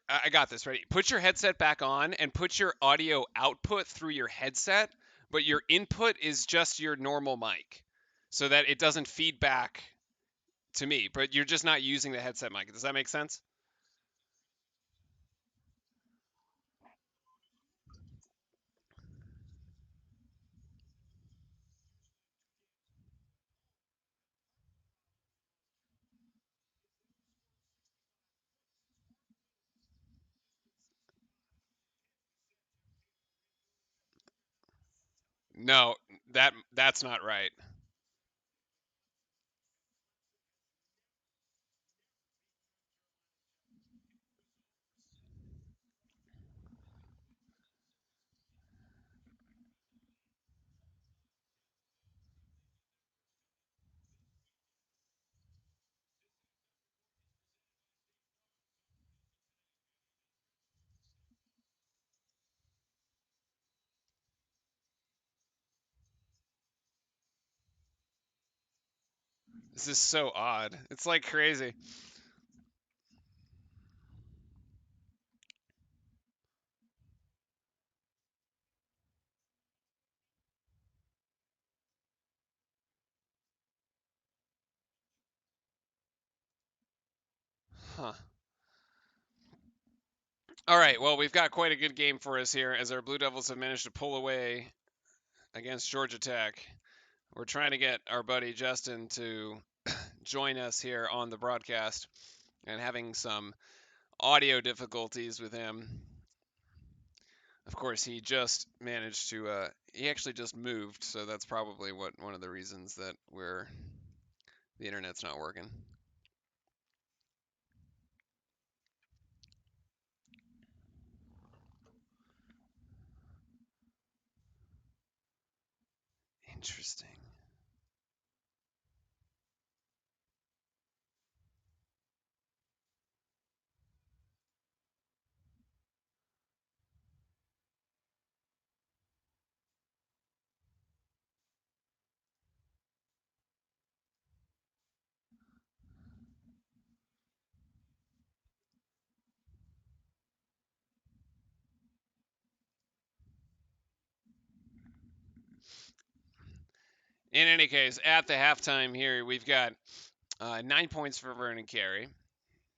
I got this. Ready? Put your headset back on and put your audio output through your headset, but your input is just your normal mic so that it doesn't feed back to me, but you're just not using the headset mic. Does that make sense? No, that's not right. This is so odd. It's like crazy. Huh. All right, well, we've got quite a good game for us here as our Blue Devils have managed to pull away against Georgia Tech. We're trying to get our buddy Justin to join us here on the broadcast and having some audio difficulties with him. Of course, he just managed to he actually just moved, so that's probably one of the reasons that the internet's not working. Interesting. In any case, at the halftime here, we've got 9 points for Vernon Carey.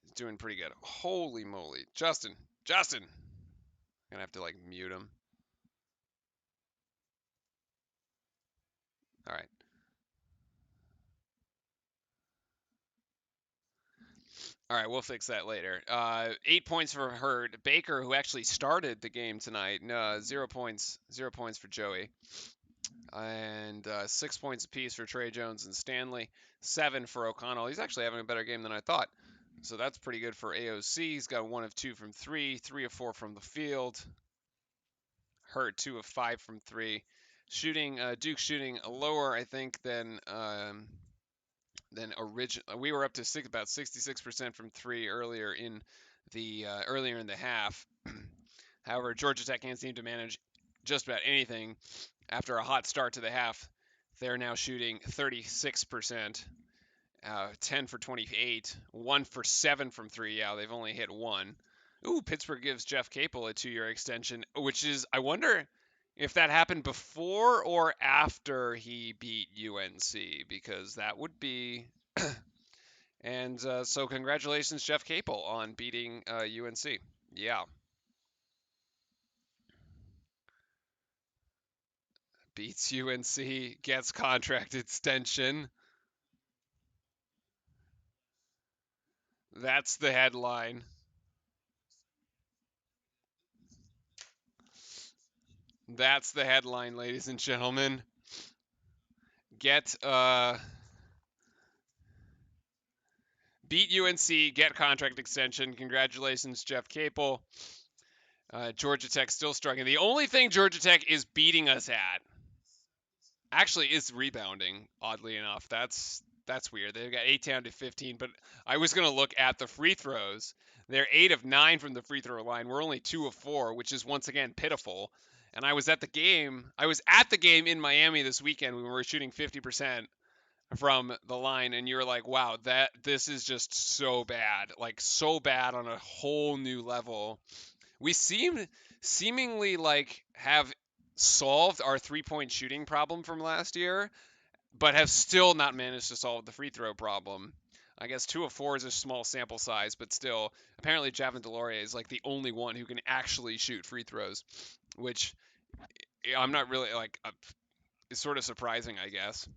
He's doing pretty good. Holy moly. Justin. Gonna have to like mute him. All right. All right, we'll fix that later. 8 points for Hurd. Baker, who actually started the game tonight, 0 points. 0 points for Joey. And 6 points apiece for Trey Jones and Stanley. 7 for O'Connell. He's actually having a better game than I thought. So that's pretty good for AOC. He's got 1 of 2 from 3, 3 of 4 from the field. Hurt 2 of 5 from 3. Shooting, Duke shooting lower, I think, than original. We were up to about 66% from 3 earlier in the half. However, Georgia Tech can't seem to manage just about anything after a hot start to the half. They're now shooting 36%, 10 for 28, 1 for 7 from 3. Yeah, they've only hit 1. Ooh, Pittsburgh gives Jeff Capel a 2-year extension, which is, I wonder if that happened before or after he beat UNC, because that would be. And so congratulations, Jeff Capel, on beating UNC. Yeah. Beats UNC, gets contract extension. That's the headline. That's the headline, ladies and gentlemen. Beat UNC, get contract extension. Congratulations, Jeff Capel. Georgia Tech still struggling. The only thing Georgia Tech is beating us at actually is rebounding, oddly enough. That's weird. They've got 8 down to 15, but I was going to look at the free throws. They're 8 of 9 from the free throw line. We're only 2 of 4, which is once again pitiful. And I was at the game. I was at the game in Miami this weekend when we were shooting 50% from the line, and you're like, wow, this is just so bad, like so bad on a whole new level. We seemingly like have solved our 3-point shooting problem from last year, but have still not managed to solve the free throw problem. I guess 2 of 4 is a small sample size, but still, apparently Javin DeLaurier is like the only one who can actually shoot free throws, which I'm not really like. Is sort of surprising, I guess.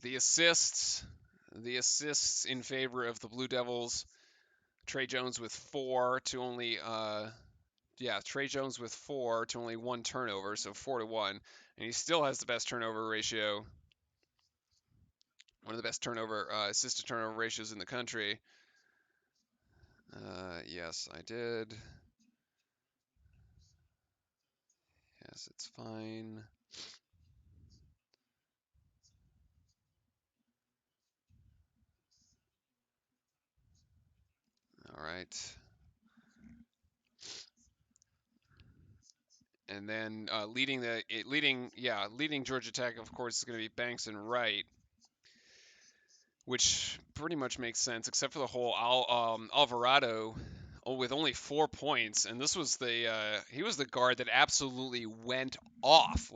The assists in favor of the Blue Devils. Trey Jones with 4 to only Trey Jones with 4 to only 1 turnover, so 4-1, and he still has the best turnover ratio. One of the best turnover assist to turnover ratios in the country. Yes, I did. Yes, it's fine. All right. And then leading Georgia Tech, of course, is going to be Banks and Wright, which pretty much makes sense, except for the whole Alvarado with only 4 points, and this was he was the guard that absolutely went off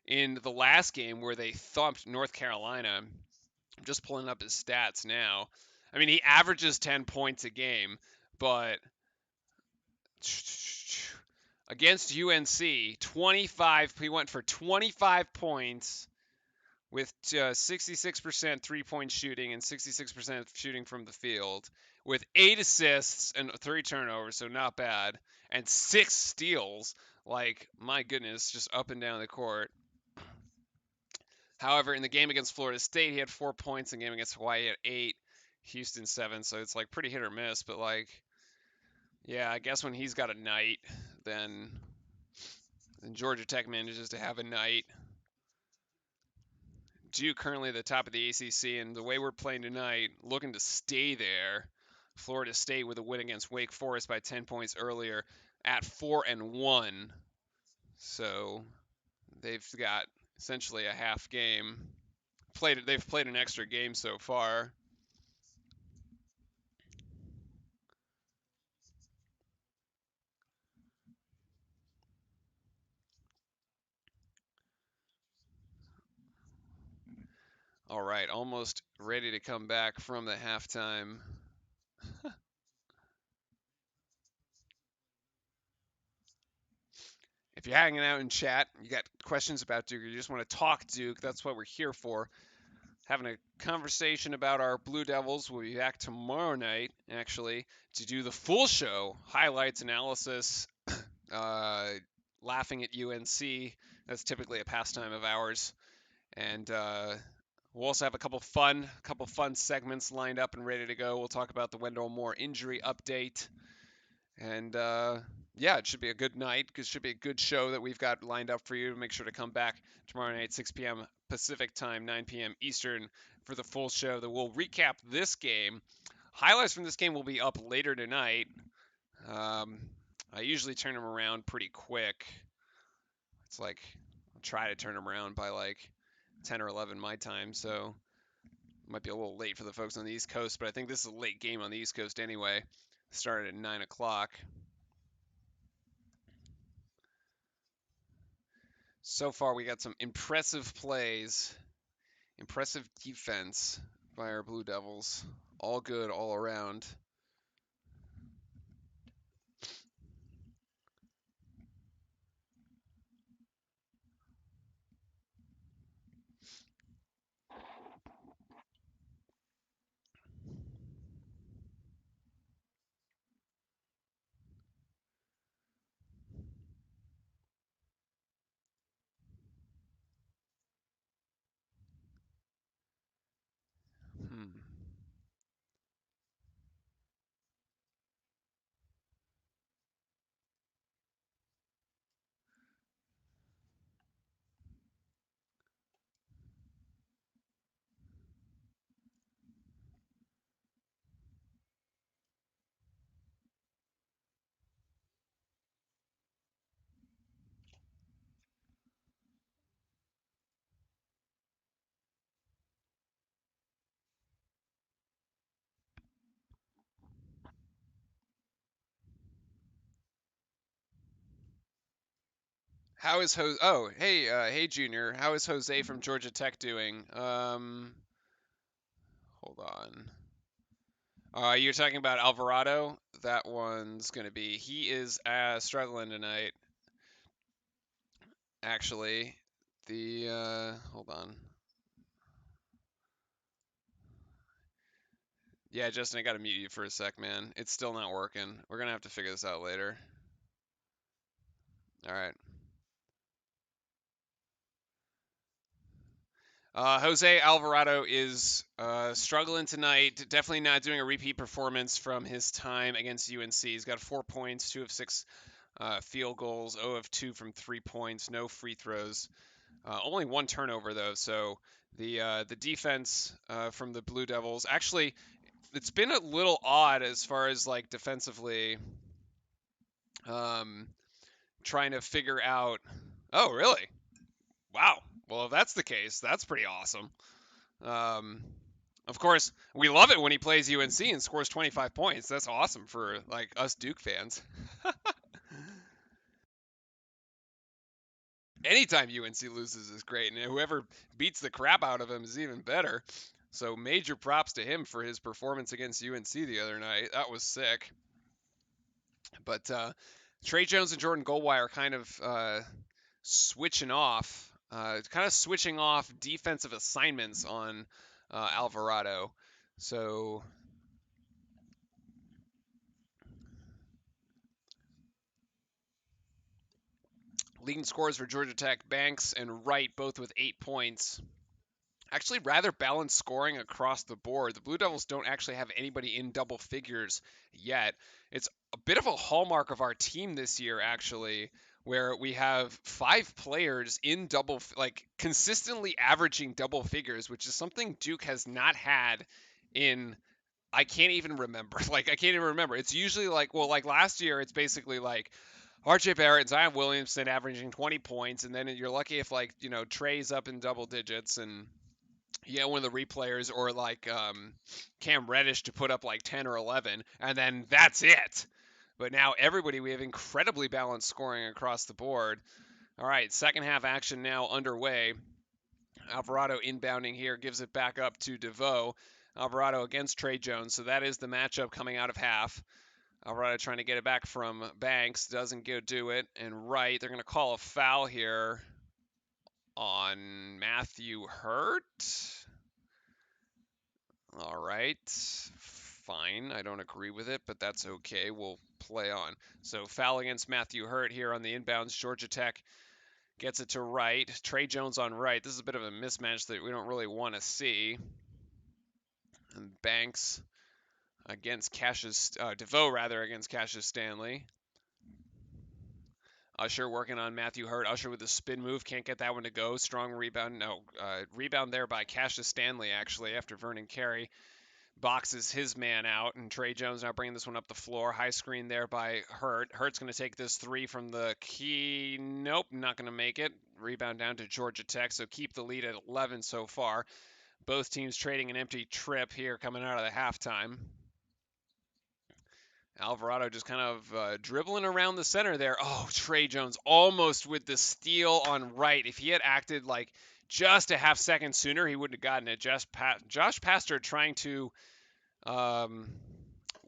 in the last game where they thumped North Carolina. I'm just pulling up his stats now. I mean, he averages 10 points a game, but against UNC, 25. He went for 25 points with 66% 3-point shooting and 66% shooting from the field, with 8 assists and 3 turnovers, so not bad, and 6 steals. Like, my goodness, just up and down the court. However, in the game against Florida State, he had 4 points. In the game against Hawaii, he had 8. Houston 7. So it's like pretty hit or miss. But like, yeah, I guess when he's got a night, then Georgia Tech manages to have a night. Duke currently at the top of the ACC, and the way we're playing tonight, looking to stay there. Florida State with a win against Wake Forest by 10 points earlier at 4-1. So they've got essentially a half game. They've played an extra game so far. All right, almost ready to come back from the halftime. If you're hanging out in chat, you got questions about Duke, or you just want to talk Duke, that's what we're here for. Having a conversation about our Blue Devils. We'll be back tomorrow night, actually, to do the full show, highlights, analysis, laughing at UNC. That's typically a pastime of ours. And we'll also have a couple fun segments lined up and ready to go. We'll talk about the Wendell Moore injury update. And yeah, it should be a good night. It should be a good show that we've got lined up for you. Make sure to come back tomorrow night, 6 p.m. Pacific time, 9 p.m. Eastern, for the full show that will recap this game. Highlights from this game will be up later tonight. I usually turn them around pretty quick. It's like I'll try to turn them around by like 10 or 11 my time, so it might be a little late for the folks on the East Coast, but I think this is a late game on the East Coast anyway. Started at 9 o'clock. So far, we got some impressive plays, impressive defense by our Blue Devils. All good all around. How is Jose? Oh, hey, hey, Junior. How is Jose from Georgia Tech doing? Hold on. You're talking about Alvarado. That one's gonna be. He is struggling tonight. Actually, hold on. Yeah, Justin, I gotta mute you for a sec, man. It's still not working. We're gonna have to figure this out later. All right. Jose Alvarado is struggling tonight. Definitely not doing a repeat performance from his time against UNC. He's got 4 points, 2 of 6 field goals, 0 of 2 from 3 points, no free throws. Only 1 turnover though. So the defense from the Blue Devils, actually, it's been a little odd as far as like defensively, trying to figure out. Oh, really? Wow. Well, if that's the case, that's pretty awesome. Of course, we love it when he plays UNC and scores 25 points. That's awesome for like us Duke fans. Anytime UNC loses is great, and whoever beats the crap out of him is even better. So major props to him for his performance against UNC the other night. That was sick. But Trey Jones and Jordan Goldwire kind of switching off, defensive assignments on Alvarado. So leading scorers for Georgia Tech, Banks and Wright, both with 8 points. Actually, rather balanced scoring across the board. The Blue Devils don't actually have anybody in double figures yet. It's a bit of a hallmark of our team this year, actually, where we have 5 players in consistently averaging double figures, which is something Duke has not had in. I can't even remember. I can't even remember. It's usually like last year, it's basically like RJ Barrett and Zion Williamson averaging 20 points, and then you're lucky if Trey's up in double digits and one of the replayers or Cam Reddish to put up like 10 or 11, and then that's it. But now we have incredibly balanced scoring across the board. All right, second half action now underway. Alvarado inbounding here, gives it back up to DeVoe. Alvarado against Trey Jones, so that is the matchup coming out of half. Alvarado trying to get it back from Banks, doesn't go do it. And Wright, they're going to call a foul here on Matthew Hurt. All right, fine. I don't agree with it, but that's okay. We'll play on. So foul against Matthew Hurt here on the inbounds. Georgia Tech gets it to Wright. Trey Jones on Wright. This is a bit of a mismatch that we don't really want to see. And Banks against DeVoe against Cassius Stanley. Usher working on Matthew Hurt. Usher with the spin move. Can't get that one to go. Strong rebound. No. Rebound there by Cassius Stanley, actually, after Vernon Carey boxes his man out. And Trey Jones now bringing this one up the floor. High screen there by Hurt. Hurt's going to take this 3 from the key. Nope, not going to make it. Rebound down to Georgia Tech. So keep the lead at 11 so far. Both teams trading an empty trip here coming out of the halftime. Alvarado just kind of dribbling around the center there. Oh, Trey Jones almost with the steal on Wright. If he had acted like just a half second sooner, he wouldn't have gotten it. Josh Pastor trying to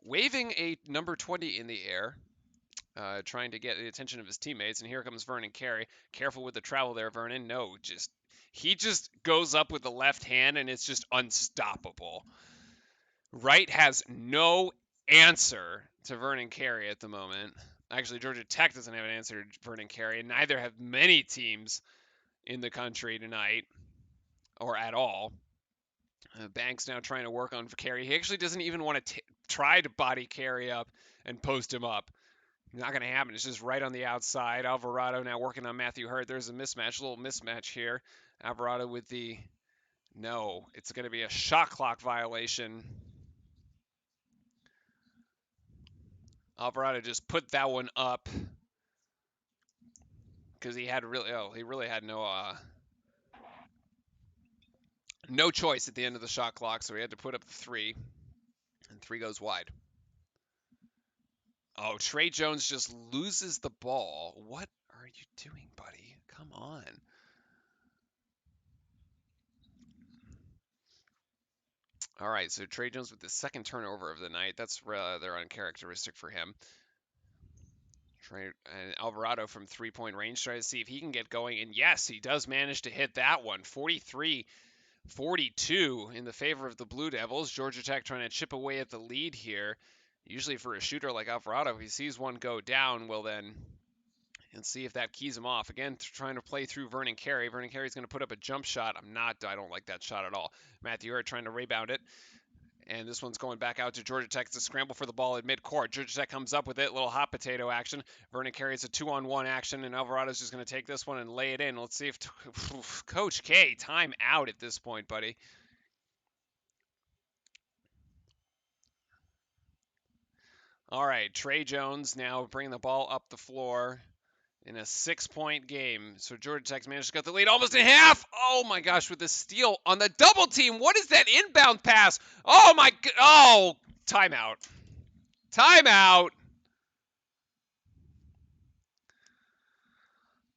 waving a number 20 in the air, trying to get the attention of his teammates. And here comes Vernon Carey. Careful with the travel there, Vernon. No, he just goes up with the left hand, and it's just unstoppable. Wright has no answer to Vernon Carey at the moment. Actually, Georgia Tech doesn't have an answer to Vernon Carey, and neither have many teams in the country tonight, or at all. Banks now trying to work on Carey. He actually doesn't even want to try to body Carey up and post him up. Not going to happen. It's just right on the outside. Alvarado now working on Matthew Hurt. There's a little mismatch here. Alvarado with the... No, it's going to be a shot clock violation. Alvarado just put that one up because he really had no choice at the end of the shot clock, so he had to put up the 3, and 3 goes wide. Oh, Trey Jones just loses the ball. What are are you doing, buddy? Come on. All right, so Tre Jones with the second turnover of the night. That's rather uncharacteristic for him. And Alvarado from three-point range, trying to see if he can get going. And yes, he does manage to hit that one. 43-42 in the favor of the Blue Devils. Georgia Tech trying to chip away at the lead here. Usually for a shooter like Alvarado, if he sees one go down, well then, and see if that keys him off. Again, trying to play through Vernon Carey. Vernon Carey's going to put up a jump shot. I don't like that shot at all. Matthew Hurt trying to rebound it. And this one's going back out to Georgia Tech. It's a scramble for the ball at midcourt. Georgia Tech comes up with it. Little hot potato action. Vernon carries a 2-on-1 action, and Alvarado's just going to take this one and lay it in. Let's see if Coach K, time out at this point, buddy. All right, Tre Jones now bringing the ball up the floor in a 6-point game. So Georgia Tech's managed to cut the lead almost in half. Oh my gosh, with the steal on the double team. What is that inbound pass? Oh my, timeout. Timeout.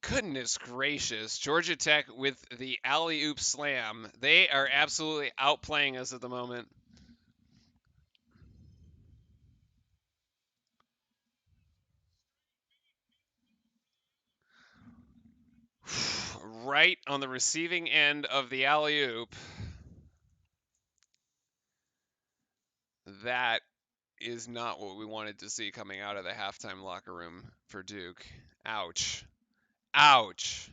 Goodness gracious. Georgia Tech with the alley-oop slam. They are absolutely outplaying us at the moment. Right on the receiving end of the alley-oop. That is not what we wanted to see coming out of the halftime locker room for Duke. Ouch. Ouch.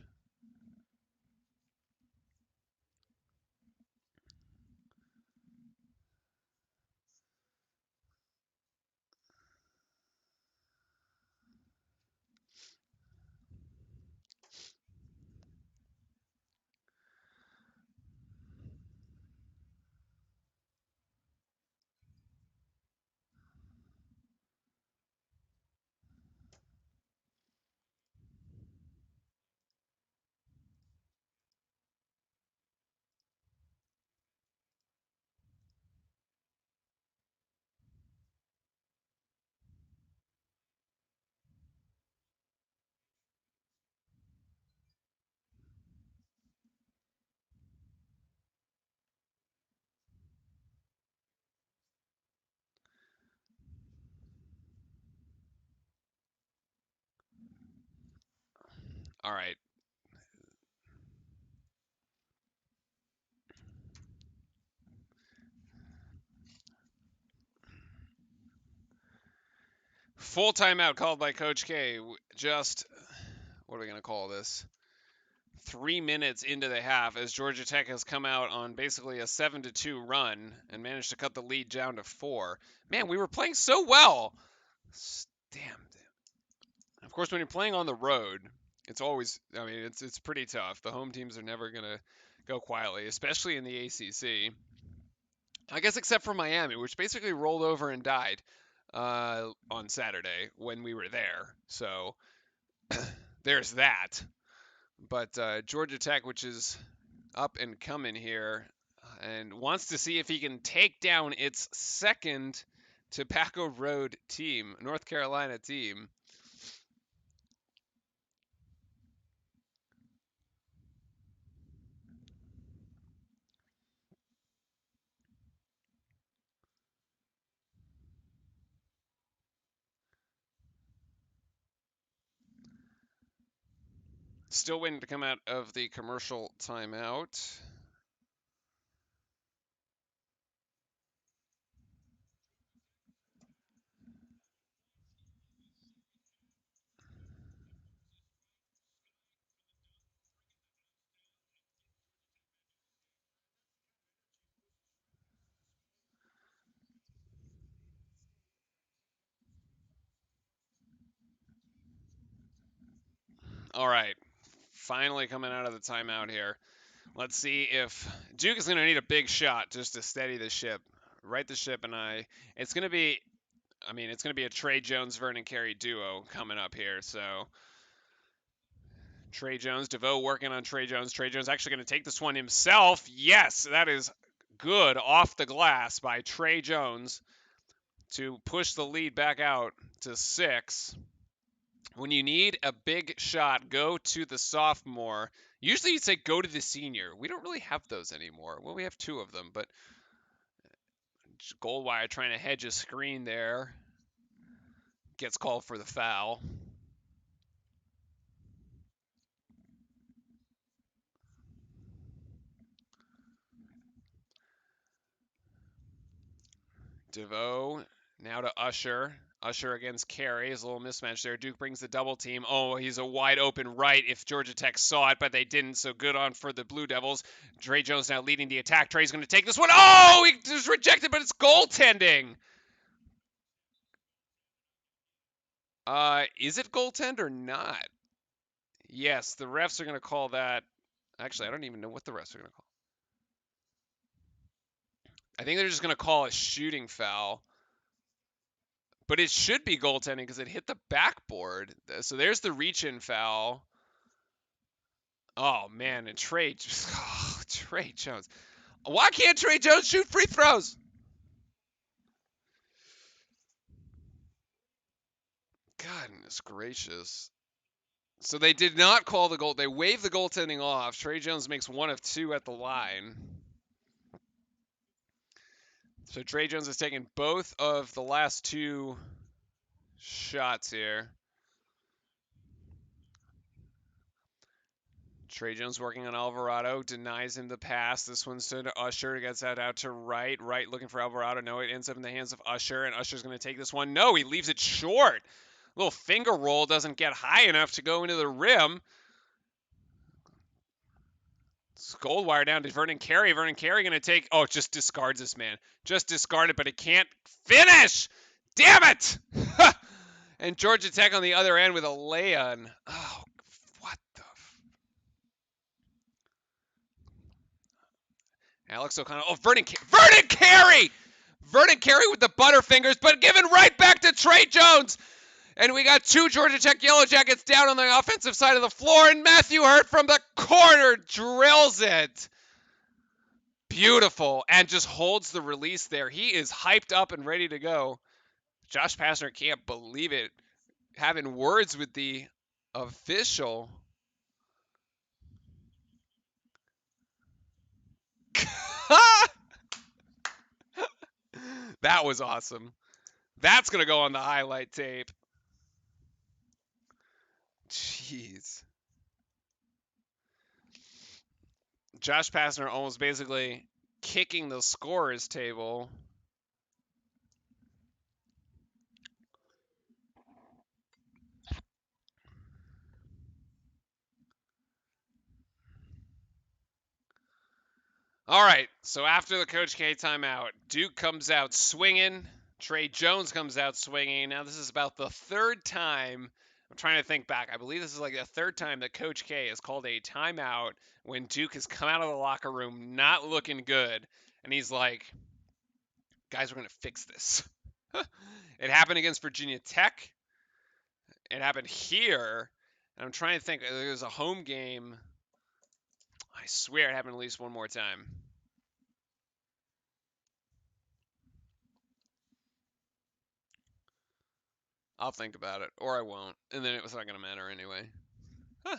All right. Full timeout called by Coach K. Just, what are we going to call this? 3 minutes into the half as Georgia Tech has come out on basically a 7-2 run and managed to cut the lead down to 4. Man, we were playing so well. Damn. Of course, when you're playing on the road, it's always, it's pretty tough. The home teams are never going to go quietly, especially in the ACC. I guess except for Miami, which basically rolled over and died on Saturday when we were there. So there's that. But Georgia Tech, which is up and coming here, and wants to see if he can take down its second Tobacco Road team, North Carolina team. Still waiting to come out of the commercial timeout. All right. Finally coming out of the timeout here. Let's see if Duke is going to need a big shot just to steady the ship. Right the ship, and it's going to be, it's going to be a Tre Jones, Vernon Carey duo coming up here. So Tre Jones, DeVoe working on Tre Jones. Tre Jones actually going to take this one himself. Yes, that is good off the glass by Tre Jones to push the lead back out to 6. When you need a big shot, go to the sophomore. Usually you'd say go to the senior. We don't really have those anymore. Well, we have 2 of them, but Goldwire trying to hedge a screen there. Gets called for the foul. DeVoe now to Usher. Usher against Carey is a little mismatch there. Duke brings the double team. Oh, he's a wide open right if Georgia Tech saw it, but they didn't, so good on for the Blue Devils. Tre Jones now leading the attack. Tre's going to take this one. Oh, he was rejected, but it's goaltending. Is it goaltend or not? Yes, the refs are going to call that. Actually, I don't even know what the refs are going to call. I think they're just going to call a shooting foul. But it should be goaltending because it hit the backboard. So there's the reach-in foul. Oh, man, and Tre Jones. Why can't Tre Jones shoot free throws? Goodness gracious. So they did not call the goal. They waved the goaltending off. Tre Jones makes 1 of 2 at the line. So Tre Jones has taken both of the last 2 shots here. Tre Jones working on Alvarado, denies him the pass. This one's to Usher, gets that out to Wright. Wright looking for Alvarado. No, it ends up in the hands of Usher, and Usher's going to take this one. No, he leaves it short. Little finger roll doesn't get high enough to go into the rim. It's Goldwire down to Vernon Carey. Vernon Carey going to take... Oh, just discards this, man. Just discard it, but it can't finish! Damn it! And Georgia Tech on the other end with a lay-on. Oh, what the... Alex O'Connell. Oh, Vernon Carey! Vernon Carey with the butterfingers, but given right back to Tre Jones. And we got 2 Georgia Tech Yellow Jackets down on the offensive side of the floor, and Matthew Hurt from the corner drills it. Beautiful, and just holds the release there. He is hyped up and ready to go. Josh Pastner can't believe it. Having words with the official. That was awesome. That's going to go on the highlight tape. Jeez. Josh Pastner almost basically kicking the scorer's table. All right, so after the Coach K timeout, Duke comes out swinging. Tre Jones comes out swinging. Now this is about the 3rd time. I'm trying to think back. I believe this is like the 3rd time that Coach K has called a timeout when Duke has come out of the locker room not looking good. And he's like, guys, we're going to fix this. It happened against Virginia Tech. It happened here. And I'm trying to think. There was a home game. I swear it happened at least one more time. I'll think about it, or I won't, and then it's not going to matter anyway. Huh.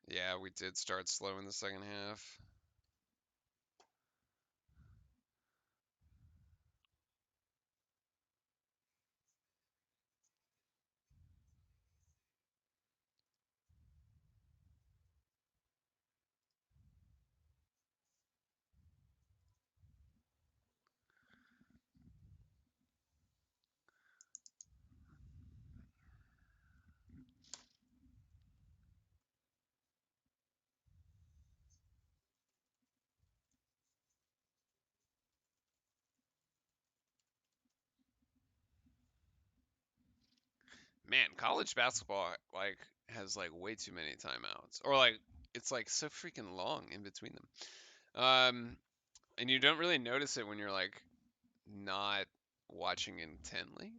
Yeah, we did start slow in the second half. Man, college basketball like has like way too many timeouts, or like it's like so freaking long in between them. And you don't really notice it when you're like not watching intently.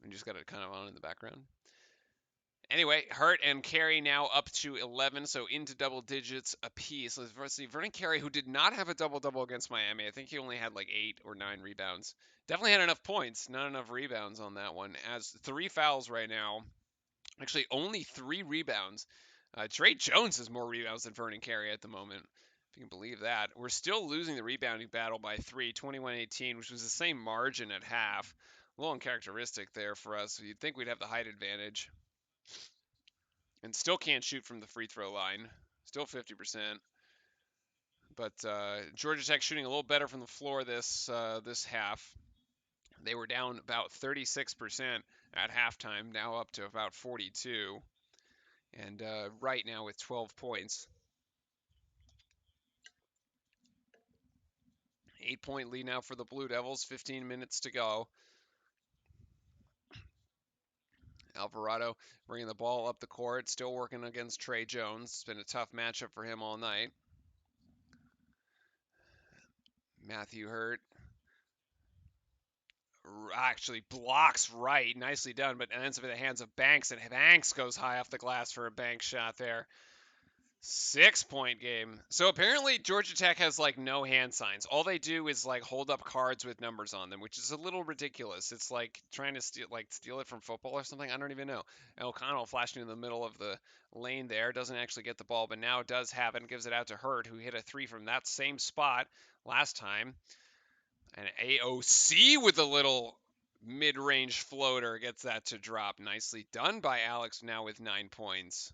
We just got it kind of on in the background. Anyway, Hurt and Carey now up to 11, so into double digits apiece. Let's see. Vernon Carey, who did not have a double-double against Miami. I think he only had like 8 or 9 rebounds. Definitely had enough points, not enough rebounds on that one. As 3 fouls right now. Actually, only 3 rebounds. Tre Jones has more rebounds than Vernon Carey at the moment, if you can believe that. We're still losing the rebounding battle by 3, 21-18, which was the same margin at half. A little uncharacteristic there for us. You'd think we'd have the height advantage. And still can't shoot from the free throw line. Still 50%. But Georgia Tech shooting a little better from the floor this half. They were down about 36% at halftime, now up to about 42. And right now with 12 points. 8-point lead now for the Blue Devils, 15 minutes to go. Alvarado bringing the ball up the court, still working against Tre Jones. It's been a tough matchup for him all night. Matthew Hurt actually blocks right, nicely done, but ends up in the hands of Banks, and Banks goes high off the glass for a bank shot there. 6-point game. So apparently Georgia Tech has like no hand signs. All they do is like hold up cards with numbers on them, which is a little ridiculous. It's like trying to steal it from football or something. I don't even know. And O'Connell flashing in the middle of the lane there, doesn't actually get the ball, but now does have it and gives it out to Hurt, who hit a 3 from that same spot last time. And AOC with a little mid-range floater gets that to drop. Nicely done by Alex, now with 9 points.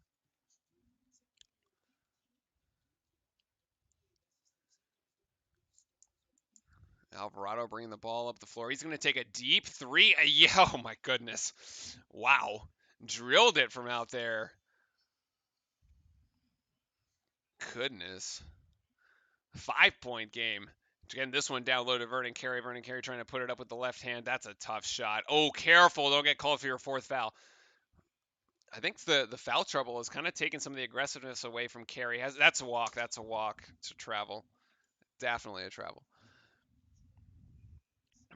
Alvarado bringing the ball up the floor. He's going to take a deep 3. Yeah, oh my goodness. Wow. Drilled it from out there. Goodness. 5-point game. Again, this one down low to Vernon Carey. Vernon Carey trying to put it up with the left hand. That's a tough shot. Oh, careful. Don't get called for your 4th foul. I think the foul trouble has kind of taken some of the aggressiveness away from Carey. That's a walk. That's a walk. It's a travel. Definitely a travel.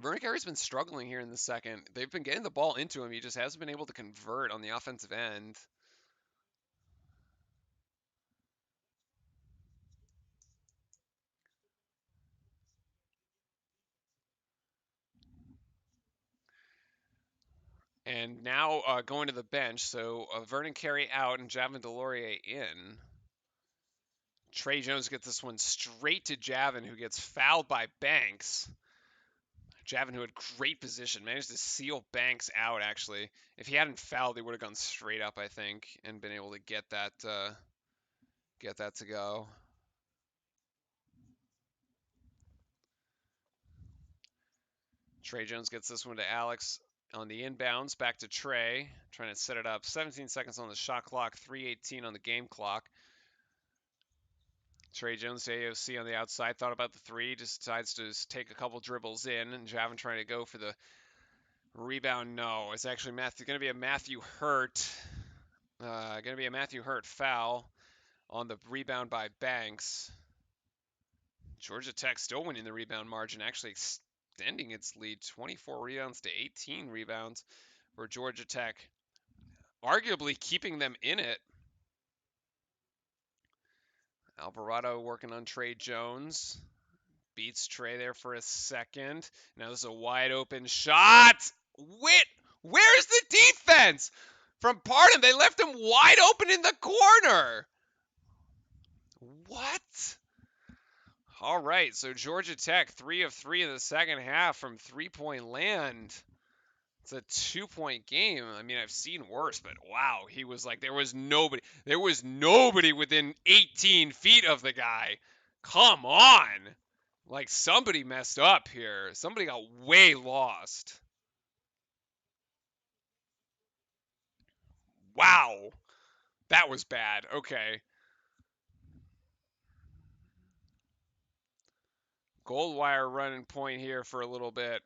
Vernon Carey's been struggling here in the second. They've been getting the ball into him. He just hasn't been able to convert on the offensive end. And now going to the bench. So Vernon Carey out and Javin DeLaurier in. Tre Jones gets this one straight to Javin, who gets fouled by Banks. Javin, who had great position, managed to seal Banks out, actually. If he hadn't fouled, he would have gone straight up, I think, and been able to get that to go. Tre Jones gets this one to Alex on the inbounds. Back to Tre, trying to set it up. 17 seconds on the shot clock, 3:18 on the game clock. Tre Jones to AOC on the outside, thought about the 3, just decides to just take a couple dribbles in, and Javin trying to go for the rebound. No, it's actually going to be a Matthew Hurt. Going to be a Matthew Hurt foul on the rebound by Banks. Georgia Tech still winning the rebound margin, actually extending its lead, 24 rebounds to 18 rebounds for Georgia Tech, arguably keeping them in it. Alvarado working on Tre Jones. Beats Tre there for a second. Now this is a wide open shot. Where's the defense from Pardon? They left him wide open in the corner. What? All right, so Georgia Tech 3 of 3 in the second half from 3-point land. It's a 2-point game. I mean, I've seen worse, but wow, he was like, there was nobody within 18 feet of the guy. Come on. Like, somebody messed up here. Somebody got way lost. Wow. That was bad. Okay. Goldwire running point here for a little bit.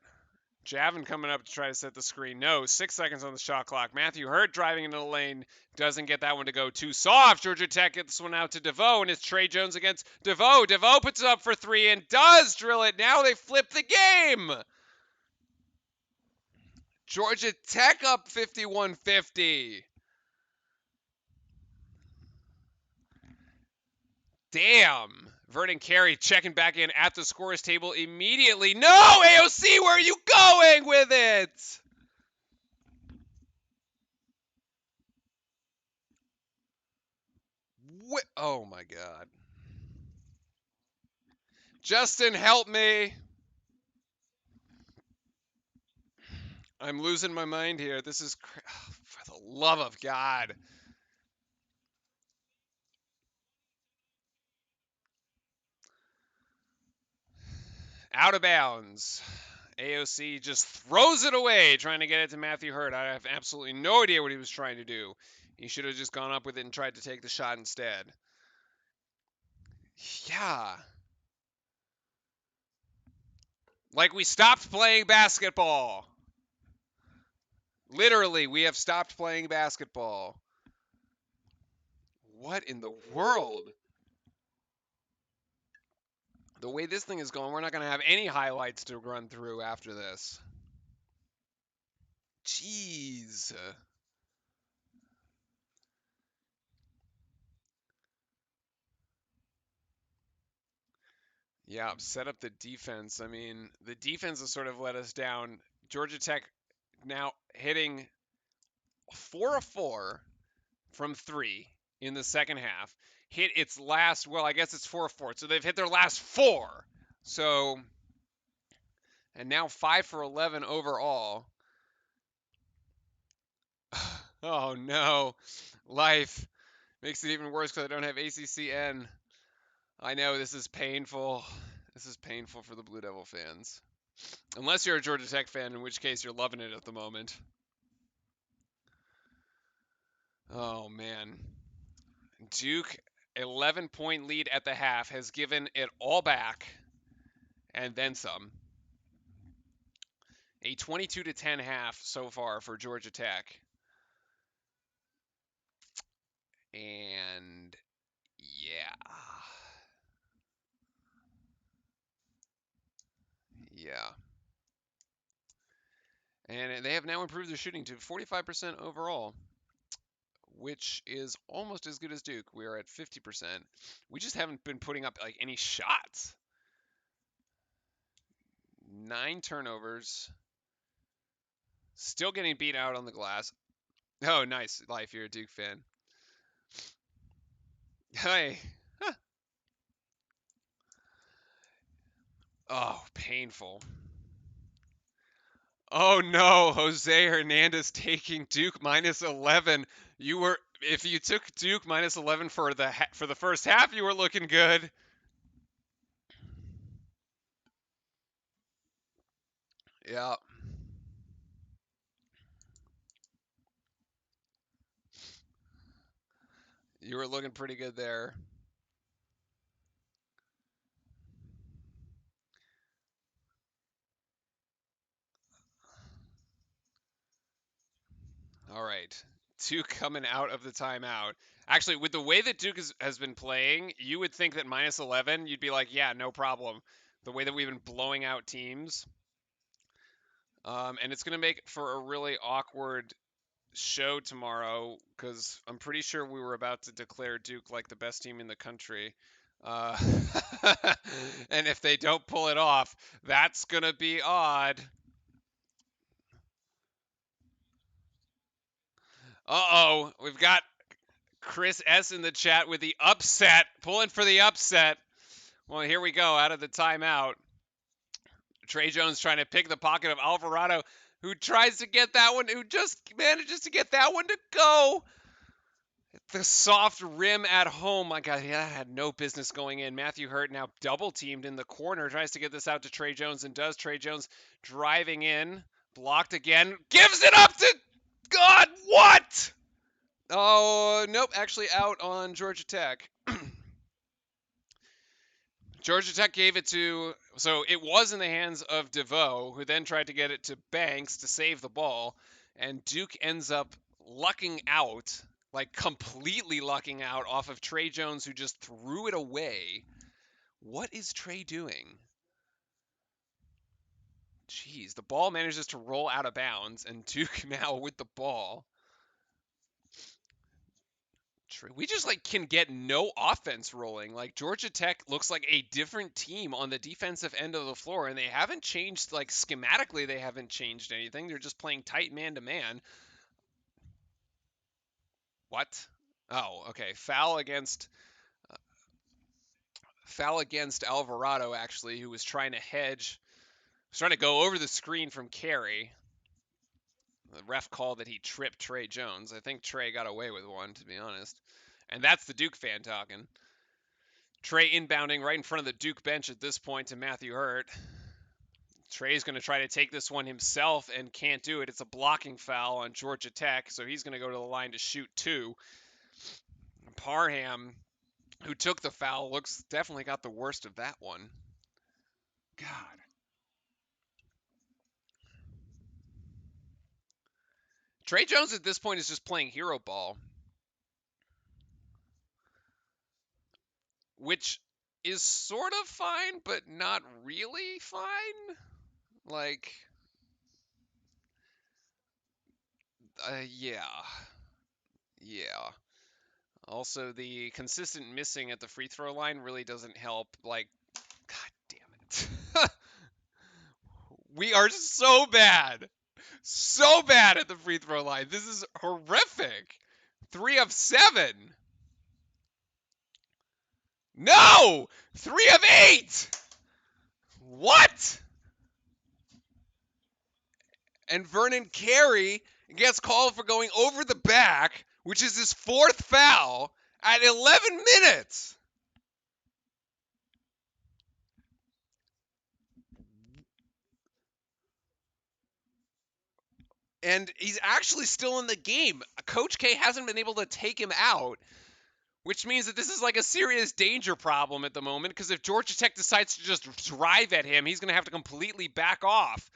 Javin coming up to try to set the screen. No, 6 seconds on the shot clock. Matthew Hurt driving into the lane. Doesn't get that one to go too soft. Georgia Tech gets this one out to DeVoe, and it's Tre Jones against DeVoe. DeVoe puts it up for 3 and does drill it. Now they flip the game. Georgia Tech up 51-50. Damn. Vernon Carey checking back in at the scores table immediately. No, AOC, where are you going with it? Oh my God. Justin, help me. I'm losing my mind here. This is, for the love of God. Out of bounds. AOC just throws it away, trying to get it to Matthew Hurt. I have absolutely no idea what he was trying to do. He should have just gone up with it and tried to take the shot instead. Yeah. Like we stopped playing basketball. Literally, we have stopped playing basketball. What in the world? The way this thing is going, we're not going to have any highlights to run through after this. Jeez. Yeah, set up the defense. I mean, the defense has sort of let us down. Georgia Tech now hitting 4 of 4 from 3 in the second half. Hit its last, well, I guess it's 4 of 4. So they've hit their last 4. So, and now 5 for 11 overall. Oh no, life makes it even worse because I don't have ACCN. I know this is painful. This is painful for the Blue Devil fans. Unless you're a Georgia Tech fan, in which case you're loving it at the moment. Oh man. Duke, 11-point lead at the half, has given it all back and then some. A 22-10 half so far for Georgia Tech. And yeah. Yeah. And they have now improved their shooting to 45% overall, which is almost as good as Duke. We are at 50%. We just haven't been putting up like any shots. 9 turnovers. Still getting beat out on the glass. Oh, nice. Life, you're a Duke fan. Hey. Huh. Oh, painful. Oh no, Jose Hernandez taking Duke minus 11. If you took Duke minus 11 for the first half, you were looking good. Yeah. You were looking pretty good there. All right. Duke coming out of the timeout. Actually, with the way that Duke has been playing, you would think that minus 11, you'd be like, yeah, no problem. The way that we've been blowing out teams. And it's going to make for a really awkward show tomorrow because I'm pretty sure we were about to declare Duke like the best team in the country. And if they don't pull it off, that's going to be odd. Uh-oh, we've got Chris S. in the chat with the upset, pulling for the upset. Well, here we go, out of the timeout. Trey Jones trying to pick the pocket of Alvarado, who tries to get that one, who just manages to get that one to go. The soft rim at home. My God, that had no business going in. Matthew Hurt now double teamed in the corner, tries to get this out to Trey Jones and does. Trey Jones driving in, blocked again, gives it up to God. What? Oh, nope, actually out on Georgia Tech. Georgia Tech gave it to, so it was in the hands of DeVoe, who then tried to get it to Banks to save the ball, and Duke ends up lucking out, like completely lucking out off of Trey Jones, who just threw it away. What is Trey doing? Jeez, the ball manages to roll out of bounds, and Duke now with the ball. We just like can get no offense rolling. Like Georgia Tech looks like a different team on the defensive end of the floor, and they haven't changed, like schematically they haven't changed anything. They're just playing tight man to man. What? Oh, okay. Foul against Alvarado, actually, who was trying to hedge, was trying to go over the screen from Carey. The ref called that he tripped Trey Jones. I think Trey got away with one, to be honest. And that's the Duke fan talking. Trey inbounding right in front of the Duke bench at this point to Matthew Hurt. Trey's going to try to take this one himself and can't do it. It's a blocking foul on Georgia Tech, so he's going to go to the line to shoot 2. Parham, who took the foul, looks definitely got the worst of that one. God. Trey Jones at this point is just playing hero ball, which is sort of fine, but not really fine. Like, yeah. Also, the consistent missing at the free throw line really doesn't help. Like, God damn it. We are so bad. So bad at the free throw line. This is horrific. 3 of 7. No! 3 of 8! What? And Vernon Carey gets called for going over the back, which is his 4th foul, at 11 minutes. And he's actually still in the game. Coach K hasn't been able to take him out, which means that this is like a serious danger problem at the moment, because if Georgia Tech decides to just drive at him, he's going to have to completely back off,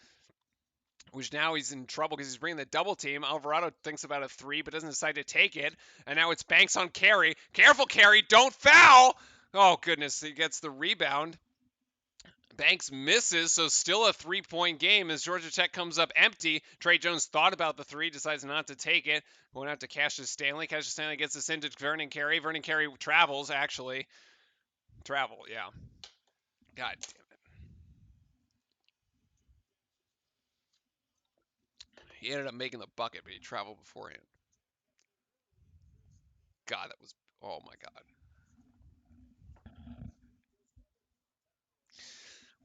which now he's in trouble because he's bringing the double team. Alvarado thinks about a 3, but doesn't decide to take it. And now it's Banks on Carey. Careful, Carey. Don't foul. Oh, goodness. He gets the rebound. Banks misses, so still a 3-point game as Georgia Tech comes up empty. Trey Jones thought about the 3, decides not to take it. Going out to Cassius Stanley. Cassius Stanley gets this into Vernon Carey. Vernon Carey travels, actually. Yeah. God damn it. He ended up making the bucket, but he traveled beforehand. God, that was... Oh, my God.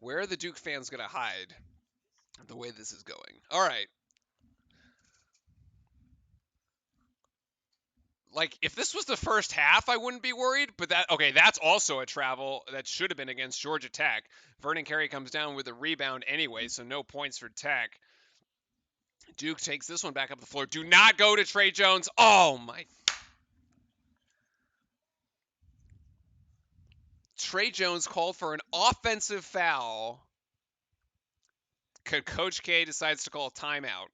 Where are the Duke fans going to hide the way this is going? All right. Like, if this was the first half, I wouldn't be worried, but that's also a travel that should have been against Georgia Tech. Vernon Carey comes down with a rebound anyway, so no points for Tech. Duke takes this one back up the floor. Do not go to Trey Jones. Oh, my. Trey Jones called for an offensive foul. Coach K decides to call a timeout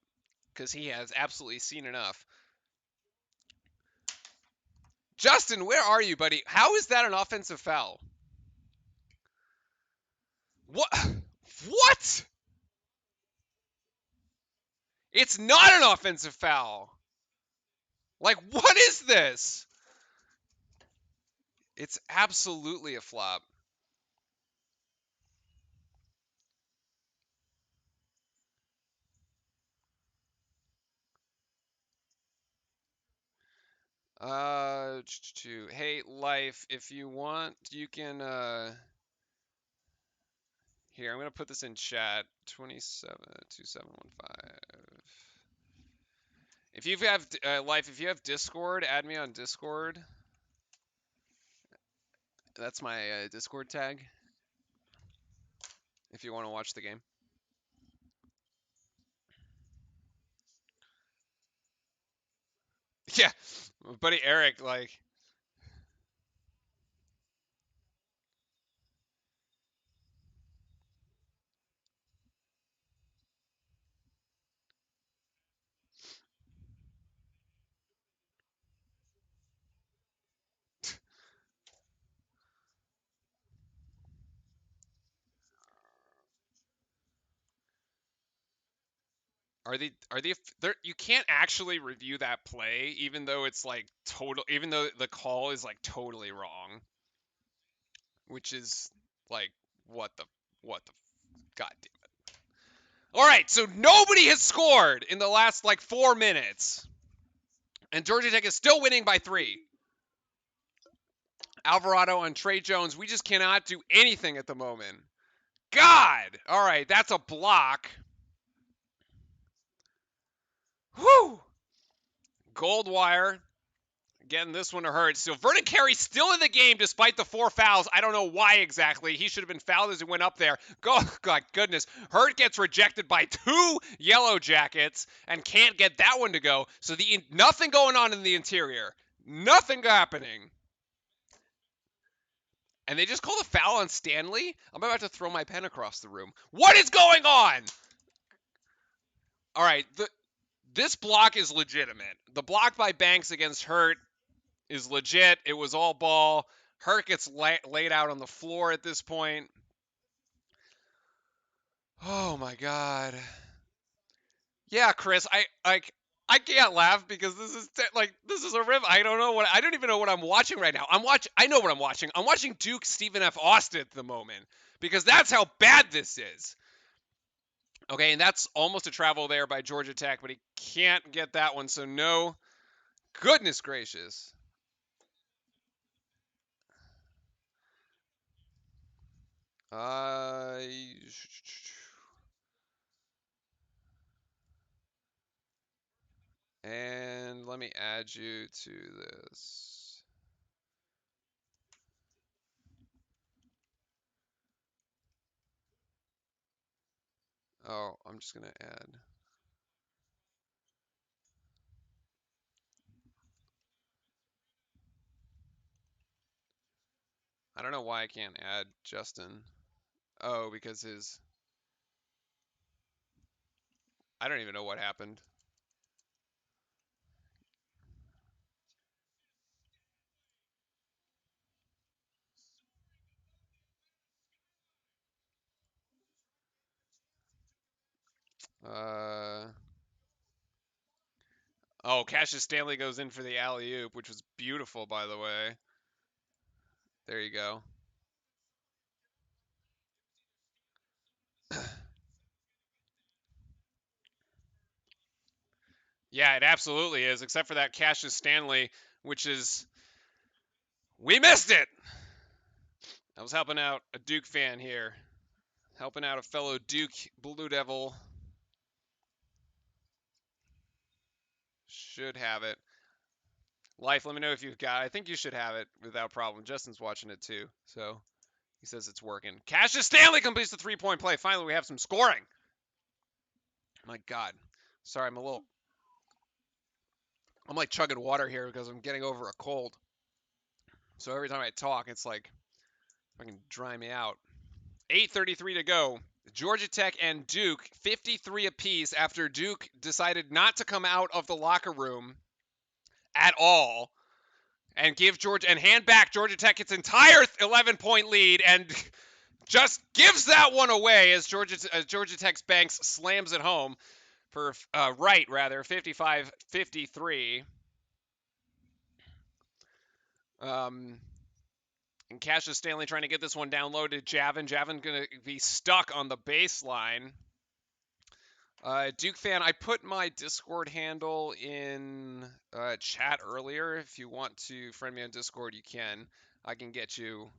because he has absolutely seen enough. Justin, where are you, buddy? How is that an offensive foul? What? What? It's not an offensive foul. Like, what is this? It's absolutely a flop. Hey, Life, if you want, you can, here, I'm going to put this in chat. 272715. If you have, Life, if you have Discord, add me on Discord. That's my Discord tag. If you want to watch the game. Yeah, my buddy Eric, like... Are they there? You can't actually review that play, even though it's like even though the call is like totally wrong, which is like what the what the god damn it. All right, so nobody has scored in the last like 4 minutes, and Georgia Tech is still winning by 3. Alvarado and Trey Jones, we just cannot do anything at the moment. God! All right, that's a block. Whew! Goldwire getting this one to Hurt. So Vernon Carey still in the game despite the 4 fouls. I don't know why exactly. He should have been fouled as he went up there. God goodness. Hurt gets rejected by 2 Yellow Jackets and can't get that one to go. So nothing going on in the interior. Nothing happening. And they just call the foul on Stanley? I'm about to throw my pen across the room. What is going on? All right, this block is legitimate. The block by Banks against Hurt is legit. It was all ball. Hurt gets laid out on the floor at this point. Oh my god. Yeah, Chris, I can't laugh because this is a rip. I don't even know what I'm watching right now. I know what I'm watching. I'm watching Duke Stephen F. Austin at the moment because that's how bad this is. Okay, and that's almost a travel there by Georgia Tech, but he can't get that one, so no. Goodness gracious. And let me add you to this. Oh, I'm just going to add. I don't know why I can't add Justin. Oh, because I don't even know what happened. Oh, Cassius Stanley goes in for the alley-oop, which was beautiful, by the way. There you go. Yeah, it absolutely is, except for that Cassius Stanley, which is... We missed it! I was helping out a Duke fan here. Helping out a fellow Duke Blue Devil. Should have it. Life, let me know if you've got it. I think you should have it without problem. Justin's watching it too, so he says it's working. Cassius Stanley completes the 3-point play. Finally, we have some scoring. My God. Sorry, I'm like chugging water here because I'm getting over a cold. So every time I talk, it's like fucking dry me out. 8:33 to go. Georgia Tech and Duke, 53 apiece after Duke decided not to come out of the locker room at all and hand back Georgia Tech its entire 11-point lead and just gives that one away as Georgia Tech's Banks slams it home for 55-53. And Cassius Stanley trying to get this one down low to Javin. Javin going to be stuck on the baseline. Duke fan, I put my Discord handle in chat earlier. If you want to friend me on Discord, you can. I can get you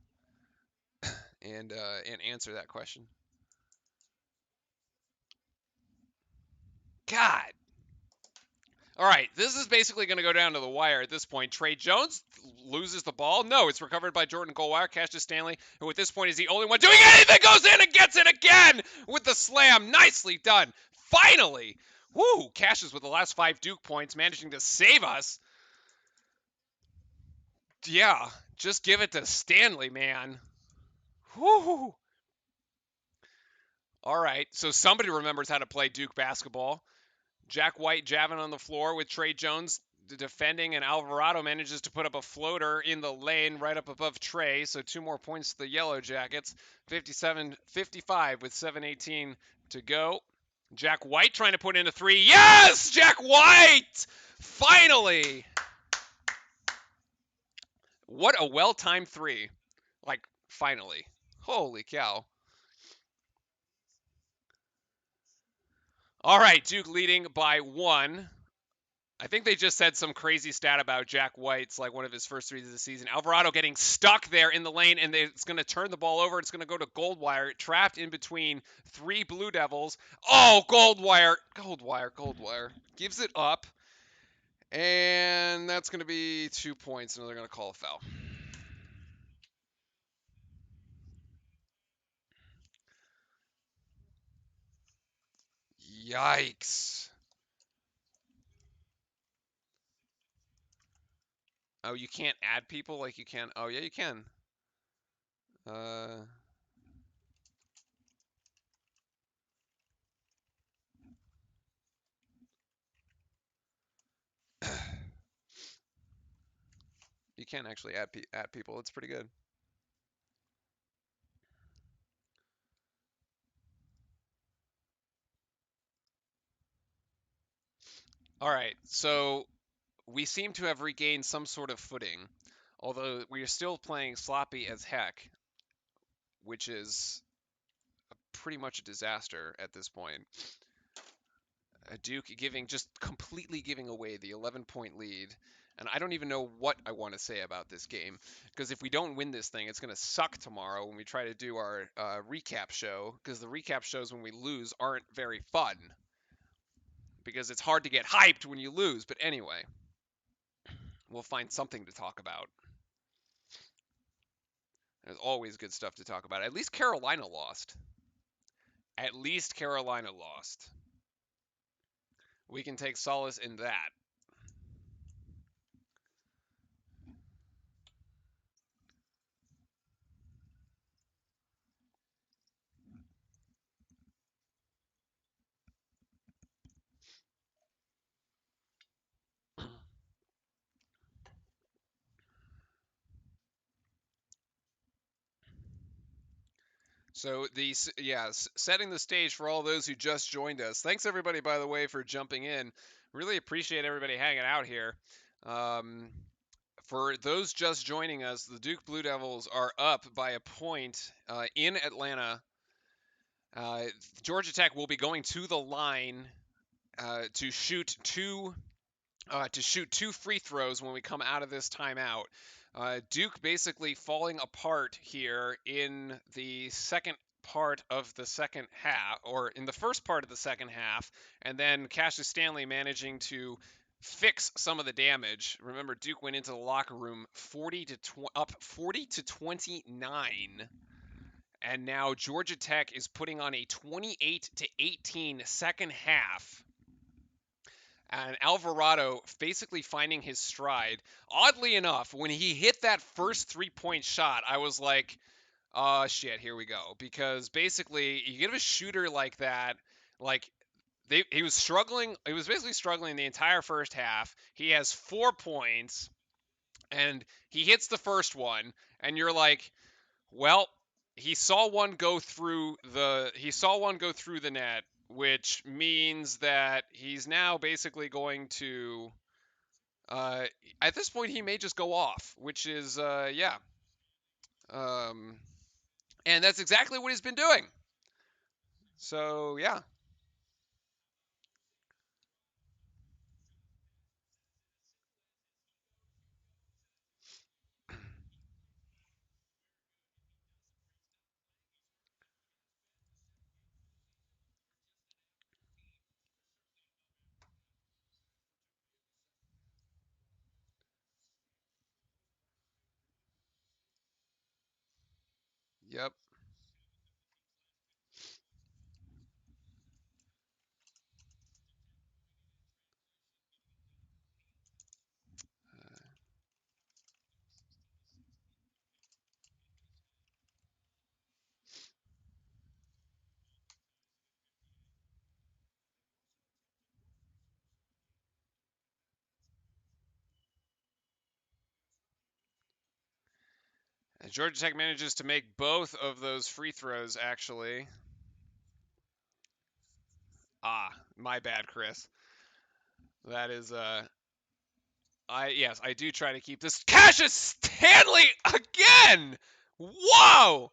and answer that question. God. All right, this is basically going to go down to the wire at this point. Trey Jones loses the ball. No, it's recovered by Jordan Goldwire. Cassius Stanley, who at this point is the only one doing anything, goes in and gets it again with the slam. Nicely done. Finally. Woo, Cassius with the last 5 Duke points, managing to save us. Yeah, just give it to Stanley, man. Woo. All right, so somebody remembers how to play Duke basketball. Jack White, Javin on the floor with Trey Jones defending, and Alvarado manages to put up a floater in the lane right up above Trey. So 2 more points to the Yellow Jackets. 57-55 with 7:18 to go. Jack White trying to put in a three. Yes! Jack White! Finally! What a well-timed three. Like, finally. Holy cow. All right, Duke leading by 1. I think they just said some crazy stat about Jack White's, like one of his first threes of the season. Alvarado getting stuck there in the lane, and it's going to turn the ball over. It's going to go to Goldwire, trapped in between 3 Blue Devils. Oh, Goldwire. Goldwire. Gives it up. And that's going to be 2 points, and they're going to call a foul. Yikes. Oh, you can't add people like you can. Oh, yeah, you can. You can actually add people. It's pretty good. All right, so we seem to have regained some sort of footing, although we are still playing sloppy as heck, which is pretty much a disaster at this point. Duke just completely giving away the 11-point lead. And I don't even know what I want to say about this game, because if we don't win this thing, it's going to suck tomorrow when we try to do our recap show, because the recap shows when we lose aren't very fun, because it's hard to get hyped when you lose. But anyway, we'll find something to talk about. There's always good stuff to talk about. At least Carolina lost. We can take solace in that. So setting the stage for all those who just joined us. Thanks everybody, by the way, for jumping in. Really appreciate everybody hanging out here. For those just joining us, the Duke Blue Devils are up by a point in Atlanta. Georgia Tech will be going to the line to shoot two free throws when we come out of this timeout. Duke basically falling apart here in the second part of the second half, or in the first part of the second half, and then Cassius Stanley managing to fix some of the damage. Remember, Duke went into the locker room up 40 to 29. And now Georgia Tech is putting on a 28 to 18 second half. And Alvarado basically finding his stride. Oddly enough, when he hit that first 3-point shot, I was like, oh shit, here we go. Because basically, you give a shooter like that, like he was struggling. He was basically struggling the entire first half. He has 4 points, and he hits the first one, and you're like, well, he saw one go through the net, which means that he's now basically going to at this point he may just go off, which is and that's exactly what he's been doing. So yeah. Yep. And Georgia Tech manages to make both of those free throws actually. My bad, Chris. That is yes, I do try to keep this. Cassius Stanley again. Whoa.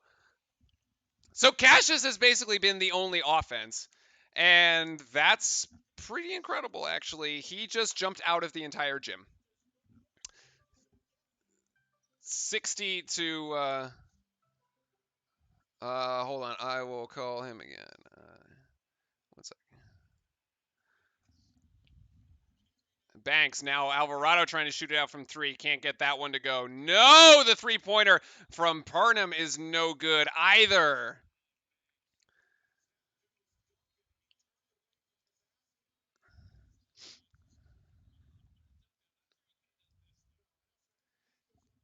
So Cassius has basically been the only offense, and that's pretty incredible actually. He just jumped out of the entire gym. 60 to hold on, I will call him again. One second. Banks, now Alvarado trying to shoot it out from 3. Can't get that one to go. No, the 3-pointer from Parnham is no good either.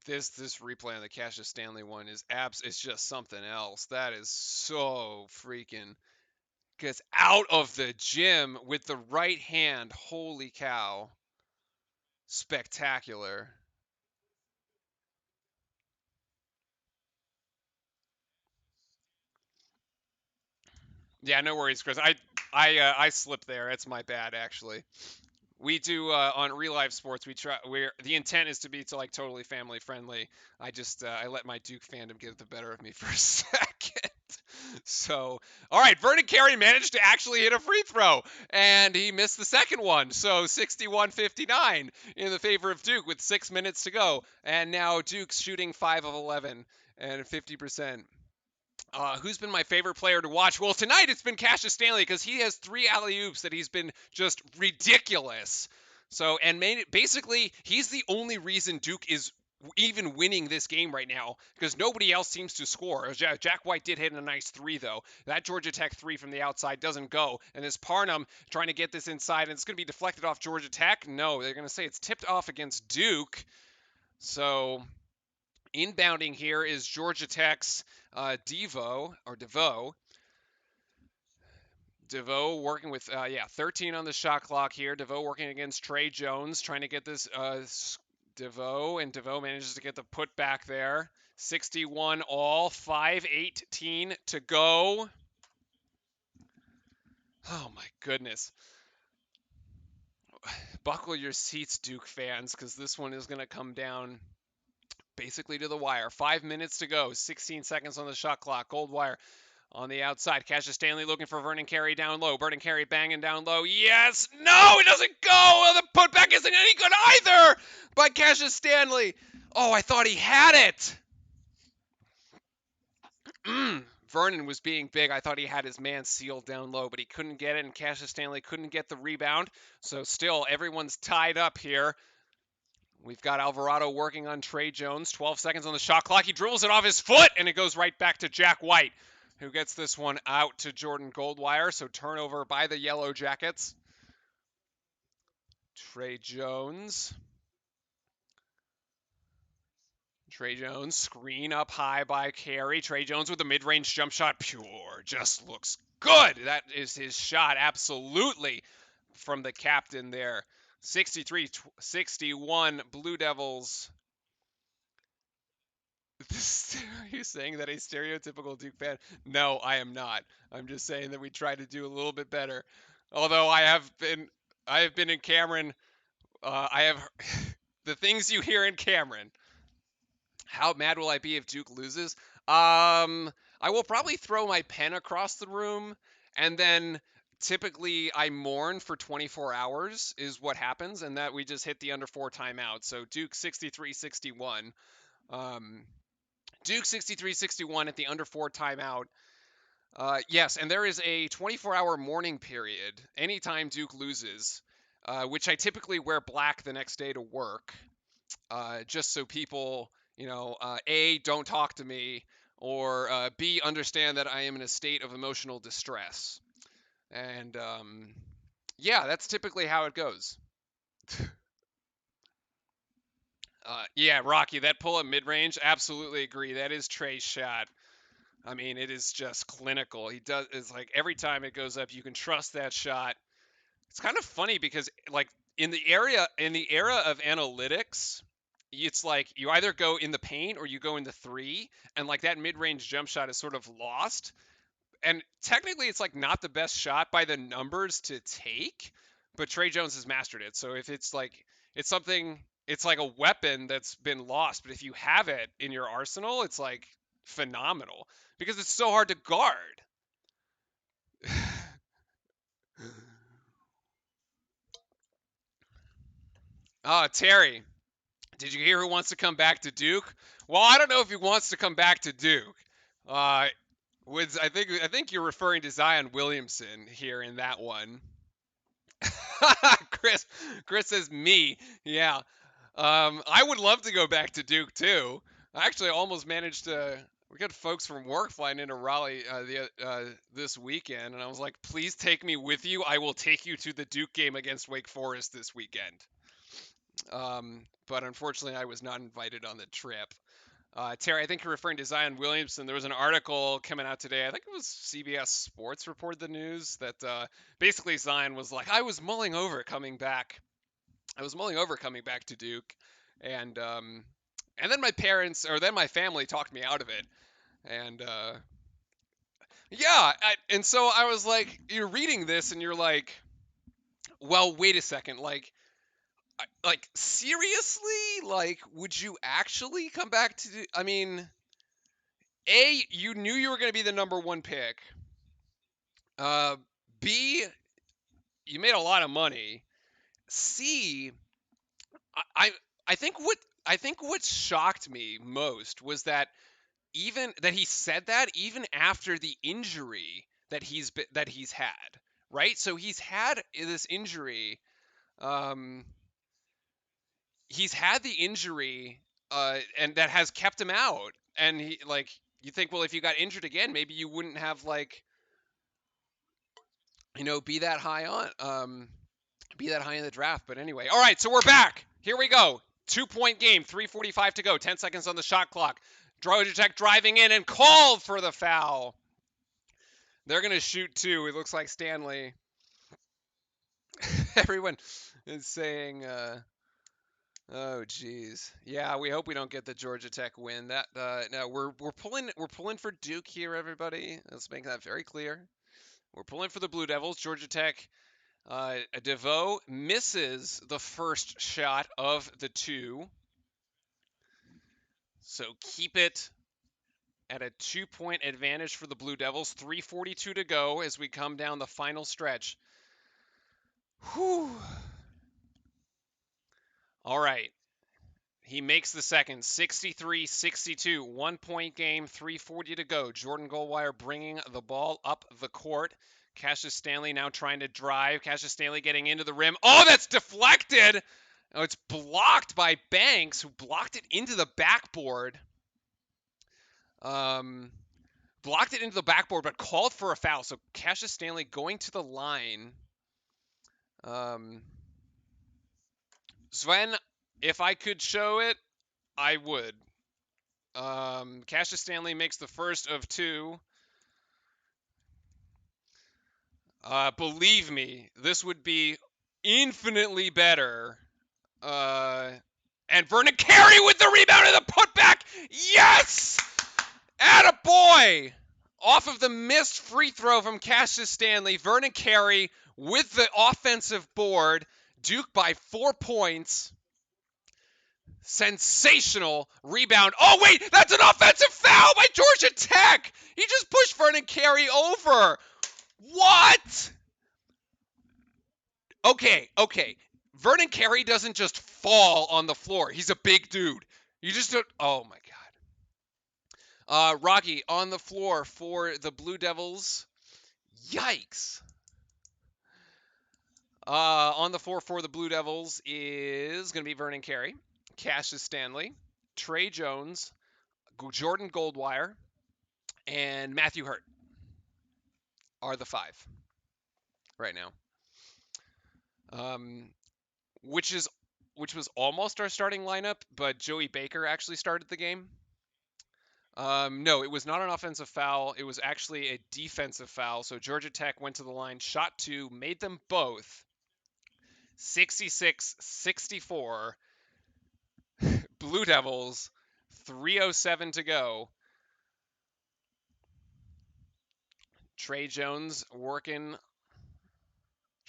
This replay on the Cassius Stanley one is it's just something else. That is so freaking gets out of the gym with the right hand. Holy cow. Spectacular. Yeah, no worries, Chris. I slipped there. It's my bad, actually. We do on Real Life Sports. The intent is to be like totally family friendly. I let my Duke fandom get the better of me for a second. So, all right, Vernon Carey managed to actually hit a free throw, and he missed the second one. So 61-59 in the favor of Duke with 6 minutes to go, and now Duke's shooting 5 of 11 and 50%. Who's been my favorite player to watch? Well, tonight it's been Cassius Stanley because he has 3 alley-oops that he's been just ridiculous. So, and basically, he's the only reason Duke is even winning this game right now because nobody else seems to score. Jack White did hit a nice 3, though. That Georgia Tech 3 from the outside doesn't go. And this Parnham trying to get this inside, and it's going to be deflected off Georgia Tech. No, they're going to say it's tipped off against Duke. So inbounding here is Georgia Tech's DeVoe. DeVoe working with 13 on the shot clock here. DeVoe working against Trey Jones, trying to get this DeVoe, and DeVoe manages to get the put back there. 61 all, 5:18 to go. Oh my goodness. Buckle your seats, Duke fans, because this one is going to come down basically to the wire. 5 minutes to go, 16 seconds on the shot clock. Goldwire on the outside. Cassius Stanley looking for Vernon Carey down low. Vernon Carey banging down low. Yes! No! It doesn't go! The putback isn't any good either by Cassius Stanley. Oh, I thought he had it. Vernon was being big. I thought he had his man sealed down low, but he couldn't get it, and Cassius Stanley couldn't get the rebound. So still, everyone's tied up here. We've got Alvarado working on Trey Jones. 12 seconds on the shot clock. He dribbles it off his foot, and it goes right back to Jack White, who gets this one out to Jordan Goldwire. So turnover by the Yellow Jackets. Trey Jones. Screen up high by Carey. Trey Jones with a mid-range jump shot. Pure. Just looks good. That is his shot, absolutely, from the captain there. 63-61 Blue Devils. Are you saying that a stereotypical Duke fan? No, I am not. I'm just saying that we try to do a little bit better. Although I have been in Cameron. I have the things you hear in Cameron. How mad will I be if Duke loses? I will probably throw my pen across the room, and then typically I mourn for 24 hours is what happens, and that we just hit the under 4 timeout. So Duke 63-61. Duke 63-61 at the under 4 timeout. Yes, and there is a 24-hour mourning period anytime Duke loses, which I typically wear black the next day to work, just so people, A, don't talk to me, or B, understand that I am in a state of emotional distress. And yeah, that's typically how it goes. Yeah, Rocky, that pull-up mid-range, absolutely agree. That is Trey's shot. I mean, it is just clinical. It's like every time it goes up, you can trust that shot. It's kind of funny because like in the era of analytics, it's like you either go in the paint or you go in the 3, and like that mid-range jump shot is sort of lost. and technically it's like not the best shot by the numbers to take, but Trey Jones has mastered it. So if it's like it's something, it's like a weapon that's been lost, but if you have it in your arsenal, it's like phenomenal because it's so hard to guard. Terry, did you hear who wants to come back to Duke? Well, I don't know if he wants to come back to Duke. I think you're referring to Zion Williamson here in that one. Chris says me. Yeah. I would love to go back to Duke too. I actually almost managed to. We got folks from work flying into Raleigh this weekend, and I was like, "Please take me with you. I will take you to the Duke game against Wake Forest this weekend." But unfortunately, I was not invited on the trip. Terry, I think you're referring to Zion Williamson. There was an article coming out today. I think it was CBS Sports reported the news that basically Zion was like, I was mulling over coming back to Duke, and then my parents or then my family talked me out of it, and yeah, and so I was like, you're reading this and you're like, well, wait a second, like seriously, like would you actually come back to? I mean, A, you knew you were going to be the number one pick. B, you made a lot of money. C, I I think what shocked me most was that even that he said that even after the injury that he's had, right? So he's had this injury. Um, he's had the injury, and that has kept him out. And he like you think, well, if you got injured again, maybe you wouldn't have like be that high in the draft. But anyway, all right, so we're back. Here we go. 2-point game, 3:45 to go, 10 seconds on the shot clock. Georgia Tech driving in and called for the foul. They're going to shoot two. It looks like Stanley. Everyone is saying, oh geez. Yeah, we hope we don't get the Georgia Tech win. That no, we're pulling for Duke here, everybody. Let's make that very clear. We're pulling for the Blue Devils. Georgia Tech. DeVoe misses the first shot of the two. So keep it at a 2-point advantage for the Blue Devils. 3:42 to go as we come down the final stretch. Whew. All right. He makes the second. 63-62. 1-point game. 3:40 to go. Jordan Goldwire bringing the ball up the court. Cassius Stanley now trying to drive. Cassius Stanley getting into the rim. Oh, that's deflected. Oh, it's blocked by Banks, who blocked it into the backboard. Blocked it into the backboard, but called for a foul. So Cassius Stanley going to the line. Sven, if I could show it, I would. Cassius Stanley makes the first of two. Believe me, this would be infinitely better. And Vernon Carey with the rebound and the putback. Yes! Attaboy! Off of the missed free throw from Cassius Stanley, Vernon Carey with the offensive board. Duke by 4 points. Sensational rebound. Oh, wait, that's an offensive foul by Georgia Tech. He just pushed Vernon Carey over. What? Okay. Vernon Carey doesn't just fall on the floor. He's a big dude. You just don't. Oh, my God. Rocky on the floor for the Blue Devils. Yikes. On the floor for the Blue Devils is going to be Vernon Carey, Cassius Stanley, Trey Jones, Jordan Goldwire, and Matthew Hurt are the 5 right now. Which was almost our starting lineup, but Joey Baker actually started the game. No, it was not an offensive foul. It was actually a defensive foul. So Georgia Tech went to the line, shot two, made them both. 66-64. Blue Devils, 3:07 to go. Trey Jones working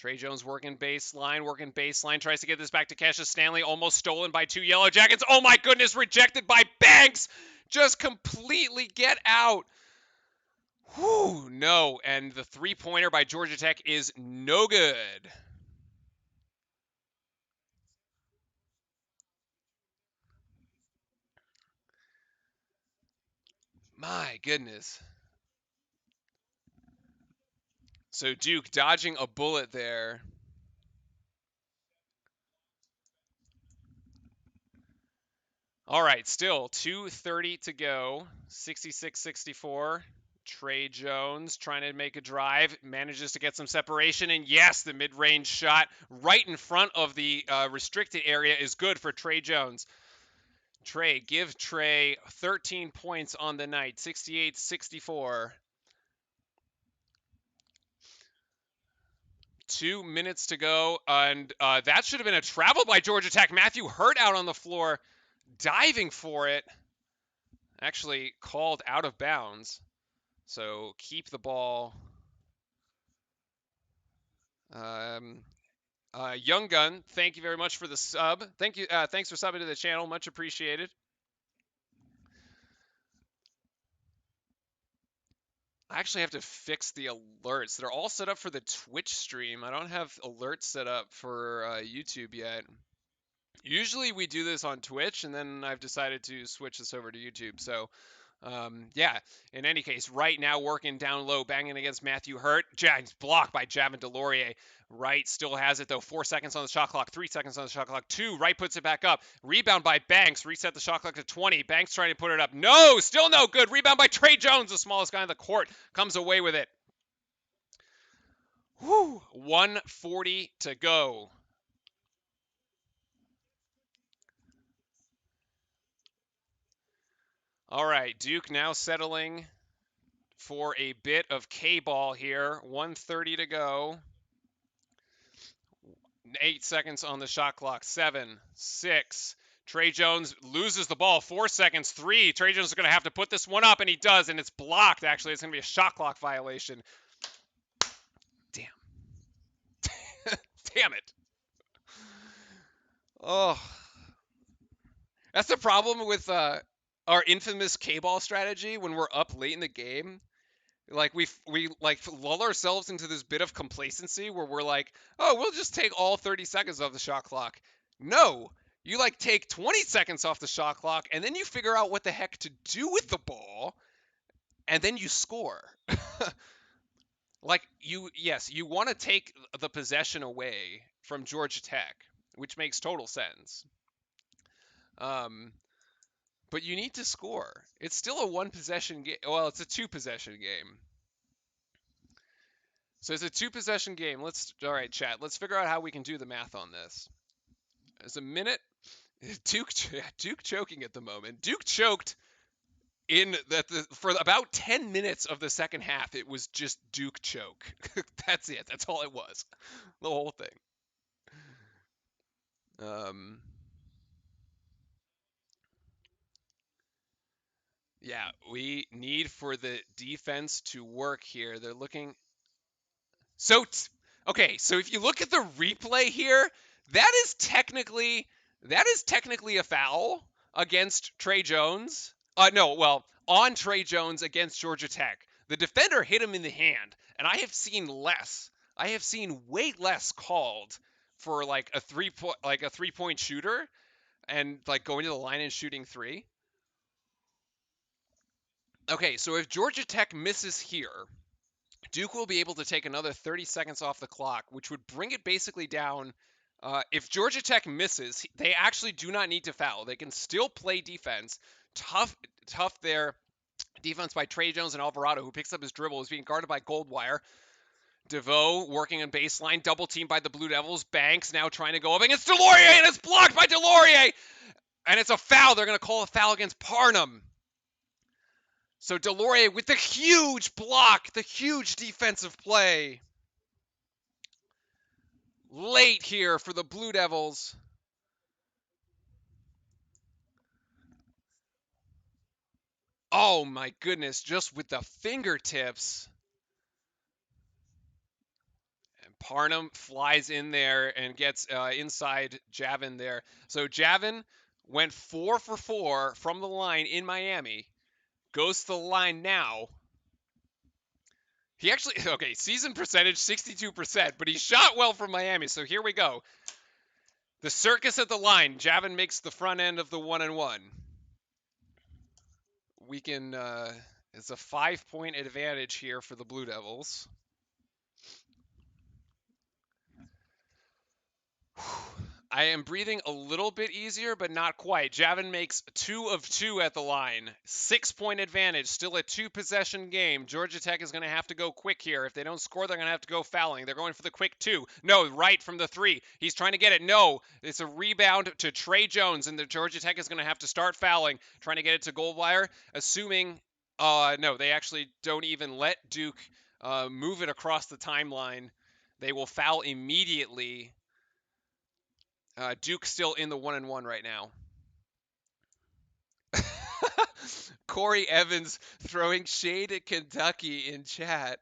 baseline, tries to get this back to Cassius Stanley, almost stolen by 2 Yellow Jackets. Oh my goodness, rejected by Banks. Just completely get out. Whew, no, and the 3-pointer by Georgia Tech is no good. My goodness. So Duke dodging a bullet there. All right, still 2:30 to go. 66-64. Trey Jones trying to make a drive, manages to get some separation, and yes, the mid-range shot right in front of the restricted area is good for Trey Jones. Give Trey 13 points on the night, 68-64. 2 minutes to go, and that should have been a travel by Georgia Tech. Matthew Hurt out on the floor, diving for it. Actually called out of bounds. So keep the ball. Young Gun, thank you very much for the sub. Thank you. Thanks for subbing to the channel. Much appreciated. I actually have to fix the alerts. They're all set up for the Twitch stream. I don't have alerts set up for YouTube yet. Usually we do this on Twitch, and then I've decided to switch this over to YouTube. So, yeah, in any case, right now working down low, banging against Matthew Hurt. Jags blocked by Javin DeLaurier. Right still has it, though. 4 seconds on the shot clock, 3 seconds on the shot clock. 2, right puts it back up. Rebound by Banks. Reset the shot clock to 20. Banks trying to put it up. No, still no good. Rebound by Trey Jones, the smallest guy on the court. Comes away with it. Whew, 1:40 to go. All right, Duke now settling for a bit of K-ball here. 1:30 to go. 8 seconds on the shot clock. 7, 6. Trey Jones loses the ball. 4 seconds. 3. Trey Jones is going to have to put this one up, and he does, and it's blocked, actually. It's going to be a shot clock violation. Damn. Damn it. Oh. That's the problem with our infamous K-ball strategy when we're up late in the game. Like we like lull ourselves into this bit of complacency where we're like, oh, we'll just take all 30 seconds off the shot clock. No, you like take 20 seconds off the shot clock, and then you figure out what the heck to do with the ball, and then you score. Like you want to take the possession away from Georgia Tech, which makes total sense. But you need to score. It's still a 1-possession game. Well, it's a 2-possession game. So it's a 2-possession game. All right, chat. Let's figure out how we can do the math on this. There's a minute. Duke choking at the moment. Duke choked for about 10 minutes of the second half. It was just Duke choke. That's it. That's all it was. The whole thing. Yeah, we need for the defense to work here. They're looking. Okay, so if you look at the replay here, that is technically a foul against Trey Jones. On Trey Jones against Georgia Tech. The defender hit him in the hand, and I have seen way less called for like a 3-point shooter and like going to the line and shooting 3. Okay, so if Georgia Tech misses here, Duke will be able to take another 30 seconds off the clock, which would bring it basically down. If Georgia Tech misses, they actually do not need to foul. They can still play defense. Tough there. Defense by Trey Jones and Alvarado, who picks up his dribble, is being guarded by Goldwire. DeVoe working on baseline, double teamed by the Blue Devils. Banks now trying to go up against DeLaurier, and it's blocked by DeLaurier! And it's a foul. They're going to call a foul against Parnham. So DeLaurier with the huge block, the huge defensive play. Late here for the Blue Devils. Oh my goodness, just with the fingertips. Parnham flies in there and gets inside Javin there. So Javin went 4 for 4 from the line in Miami. Goes to the line now. He actually, okay, season percentage 62%, but he shot well from Miami. So here we go. The circus at the line. Javin makes the front end of the 1-1. We can, it's a 5-point advantage here for the Blue Devils. I am breathing a little bit easier, but not quite. Javin makes 2 of 2 at the line. 6-point advantage, still a 2-possession game. Georgia Tech is going to have to go quick here. If they don't score, they're going to have to go fouling. They're going for the quick 2. No, right from the 3. He's trying to get it. No, it's a rebound to Trey Jones, and the Georgia Tech is going to have to start fouling, trying to get it to Goldwire, assuming, no, they actually don't even let Duke move it across the timeline. They will foul immediately. Duke still in the 1-1 right now. Corey Evans throwing shade at Kentucky in chat.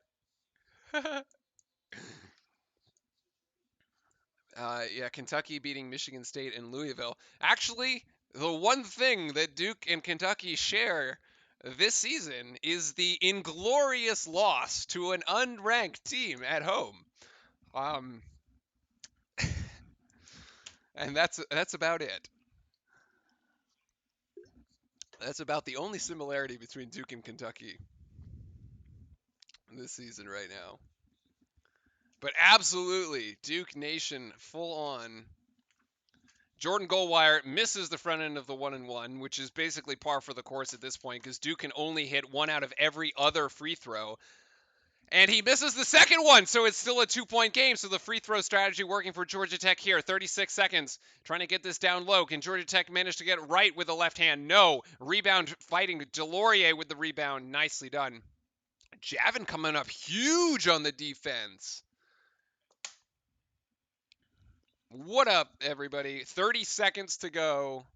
Yeah, Kentucky beating Michigan State and Louisville. Actually, the one thing that Duke and Kentucky share this season is the inglorious loss to an unranked team at home. And that's about it. That's about the only similarity between Duke and Kentucky this season right now. But absolutely, Duke Nation full on. Jordan Goldwire misses the front end of the 1-1, which is basically par for the course at this point because Duke can only hit 1 out of every other free throw. And he misses the second one, so it's still a 2-point game. So the free throw strategy working for Georgia Tech here. 36 seconds, trying to get this down low. Can Georgia Tech manage to get it right with the left hand? No. Rebound fighting. Delorier with the rebound. Nicely done. Javin coming up huge on the defense. What up, everybody? 30 seconds to go.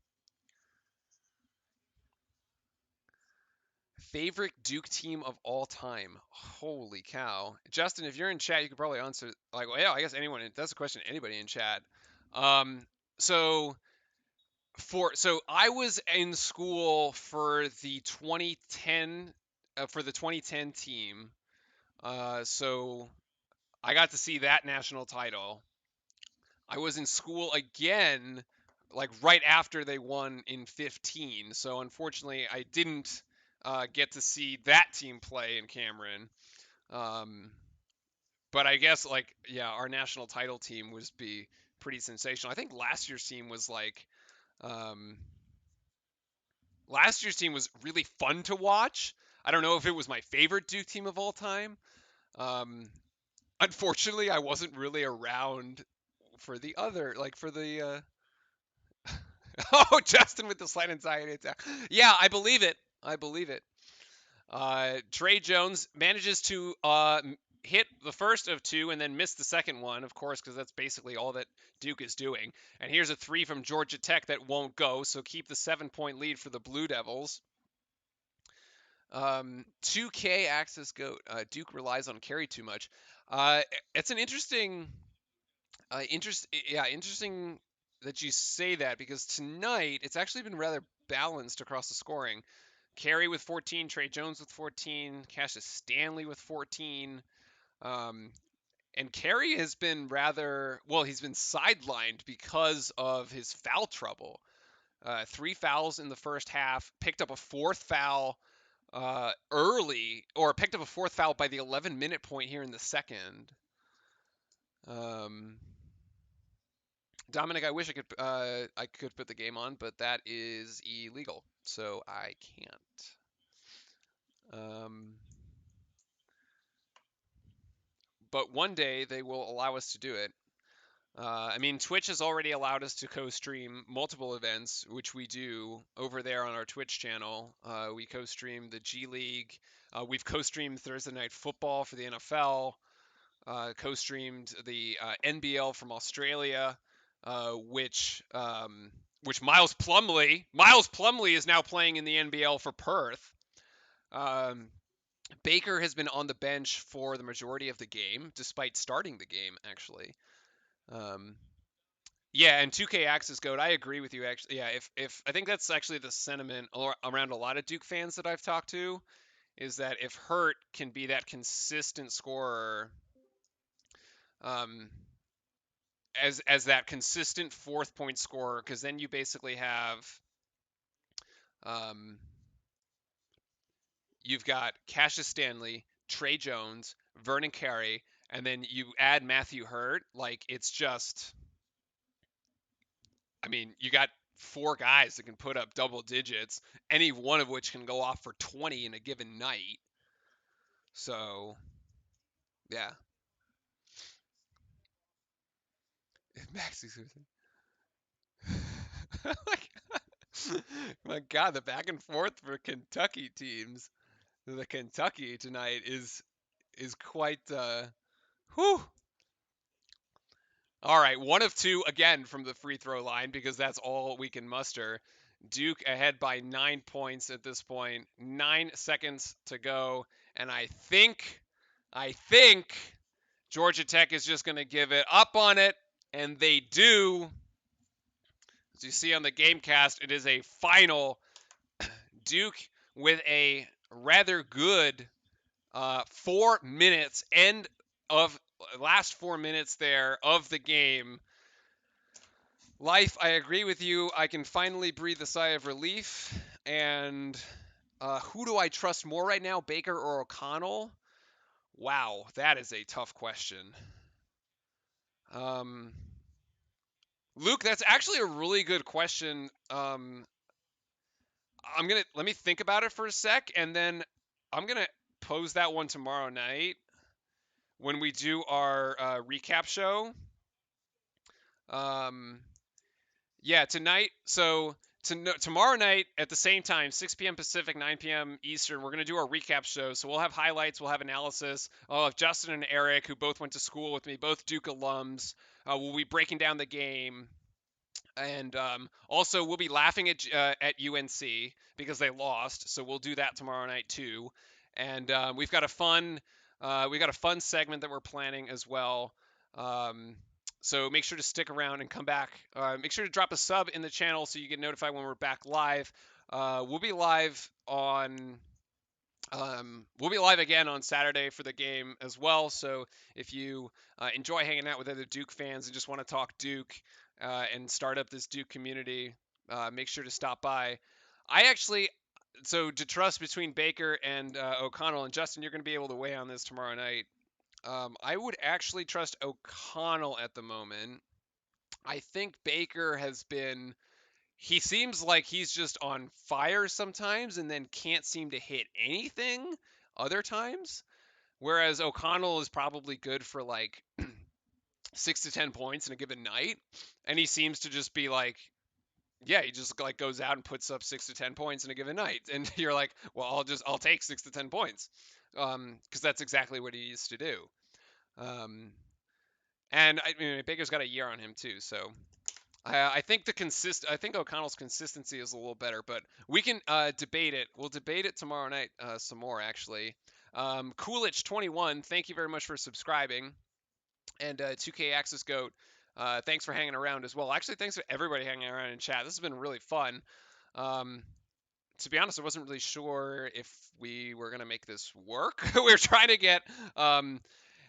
Favorite Duke team of all time? Holy cow. Justin, if you're in chat, you could probably answer. Like, well, yeah, I guess anyone. That's a question. Anybody in chat. So I was in school for the 2010 team. So I got to see that national title. I was in school again, like right after they won in 15. So unfortunately, I didn't get to see that team play in Cameron. But I guess our national title team was pretty sensational. I think last year's team was last year's team was really fun to watch. I don't know if it was my favorite Duke team of all time. Unfortunately, I wasn't really around for the other, oh, Justin with the slight anxiety attack. Yeah, I believe it. Trey Jones manages to hit the first of 2 and then miss the second one, of course, because that's basically all that Duke is doing. And here's a 3 from Georgia Tech that won't go, so keep the 7-point lead for the Blue Devils. 2K Axis Goat. Duke relies on carry too much. It's an interesting that you say that, because tonight it's actually been rather balanced across the scoring. Carey with 14, Trey Jones with 14, Cassius Stanley with 14. And Carey has been he's been sidelined because of his foul trouble. 3 fouls in the first half, picked up a 4th foul early, or picked up a 4th foul by the 11-minute point here in the second. Dominic, I wish I could put the game on, but that is illegal, so I can't. But one day they will allow us to do it. I mean, Twitch has already allowed us to co-stream multiple events, which we do over there on our Twitch channel. We co-stream the G League. We've co-streamed Thursday Night Football for the NFL. Co-streamed the NBL from Australia, which Miles Plumlee is now playing in the NBL for Perth. Baker has been on the bench for the majority of the game, despite starting the game, actually. Um, yeah, and 2K Axis Goat, I agree with you, actually. Yeah, if I think that's actually the sentiment around a lot of Duke fans that I've talked to, is that if Hurt can be that consistent scorer, um, as that consistent fourth point scorer, because then you basically have um, you've got Cassius Stanley, Trey Jones, Vernon Carey, and then you add Matthew Hurt. Like it's just, I mean, you got four guys that can put up double digits, any one of which can go off for 20 in a given night. So, yeah. Maxi like, my God, the back and forth for Kentucky teams. The Kentucky tonight is quite whew. All right, one of two again from the free throw line because that's all we can muster. Duke ahead by 9 points at this point. 9 seconds to go, and I think Georgia Tech is just going to give it up on it, and they do. As you see on the GameCast, it is a final. Duke with a rather good 4 minutes, end of last 4 minutes there of the game. Life, I agree with you. I can finally breathe a sigh of relief. And who do I trust more right now, Baker or O'Connell? Wow, that is a tough question. Luke, that's actually a really good question. Let me think about it for a sec, and then I'm gonna pose that one tomorrow night when we do our recap show. Yeah, tonight. So tomorrow night at the same time, 6 p.m. Pacific, 9 p.m. Eastern, we're gonna do our recap show. So we'll have highlights, we'll have analysis. I'll have Justin and Eric, who both went to school with me, both Duke alums. We'll be breaking down the game, and also we'll be laughing at UNC because they lost. So we'll do that tomorrow night too. And we've got a fun segment that we're planning as well. So make sure to stick around and come back. Make sure to drop a sub in the channel so you get notified when we're back live. We'll be live again on Saturday for the game as well. So if you enjoy hanging out with other Duke fans and just want to talk Duke and start up this Duke community, make sure to stop by. So to trust between Baker and O'Connell, and Justin, you're going to be able to weigh on this tomorrow night. I would actually trust O'Connell at the moment. I think Baker he seems like he's just on fire sometimes and then can't seem to hit anything other times. Whereas O'Connell is probably good for like 6 to 10 points in a given night. And he seems to just be like, yeah, he just like goes out and puts up 6 to 10 points in a given night. And you're like, well, I'll take 6 to 10 points. Because that's exactly what he used to do. And I mean, Baker's got a year on him too, so I think I think O'Connell's consistency is a little better, but we can debate it. We'll debate it tomorrow night some more actually. Coolidge 21, thank you very much for subscribing, and 2K Axis Goat, thanks for hanging around as well. Actually, thanks for everybody hanging around in chat. This has been really fun. To be honest, I wasn't really sure if we were gonna make this work. We were trying to get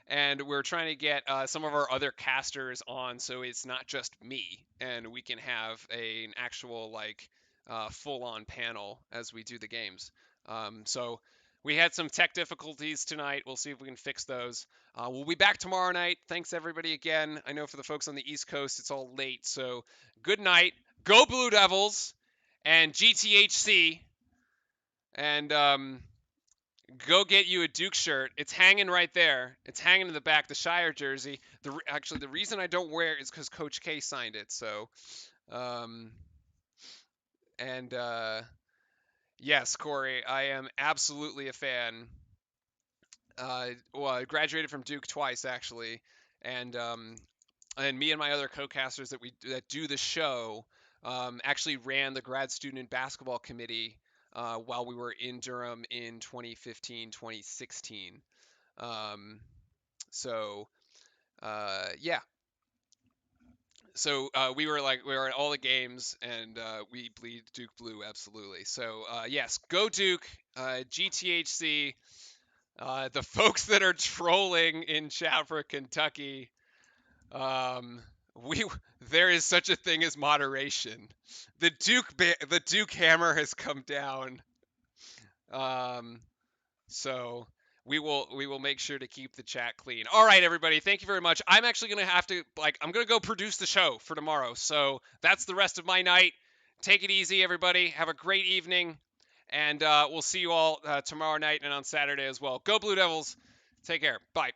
some of our other casters on, so it's not just me, and we can have an actual like full-on panel as we do the games. So we had some tech difficulties tonight. We'll see if we can fix those. We'll be back tomorrow night. Thanks everybody again. I know for the folks on the East Coast, it's all late, so good night. Go Blue Devils and GTHC, and go get you a Duke shirt. It's hanging right there. It's hanging in the back, the Shire jersey. Actually, the reason I don't wear it is because Coach K signed it. So, yes, Corey, I am absolutely a fan. Well, I graduated from Duke twice actually, and me and my other co-casters that do the show actually ran the grad student basketball committee while we were in Durham in 2015, 2016. So yeah. So we were at all the games, and we bleed Duke blue absolutely. So yes, go Duke, GTHC. The folks that are trolling in chat for Kentucky, we there is such a thing as moderation. The Duke hammer has come down. So we will make sure to keep the chat clean. All right, everybody, thank you very much. I'm actually gonna have to I'm gonna go produce the show for tomorrow. So that's the rest of my night. Take it easy, everybody. Have a great evening, and we'll see you all tomorrow night and on Saturday as well. Go Blue Devils. Take care. Bye.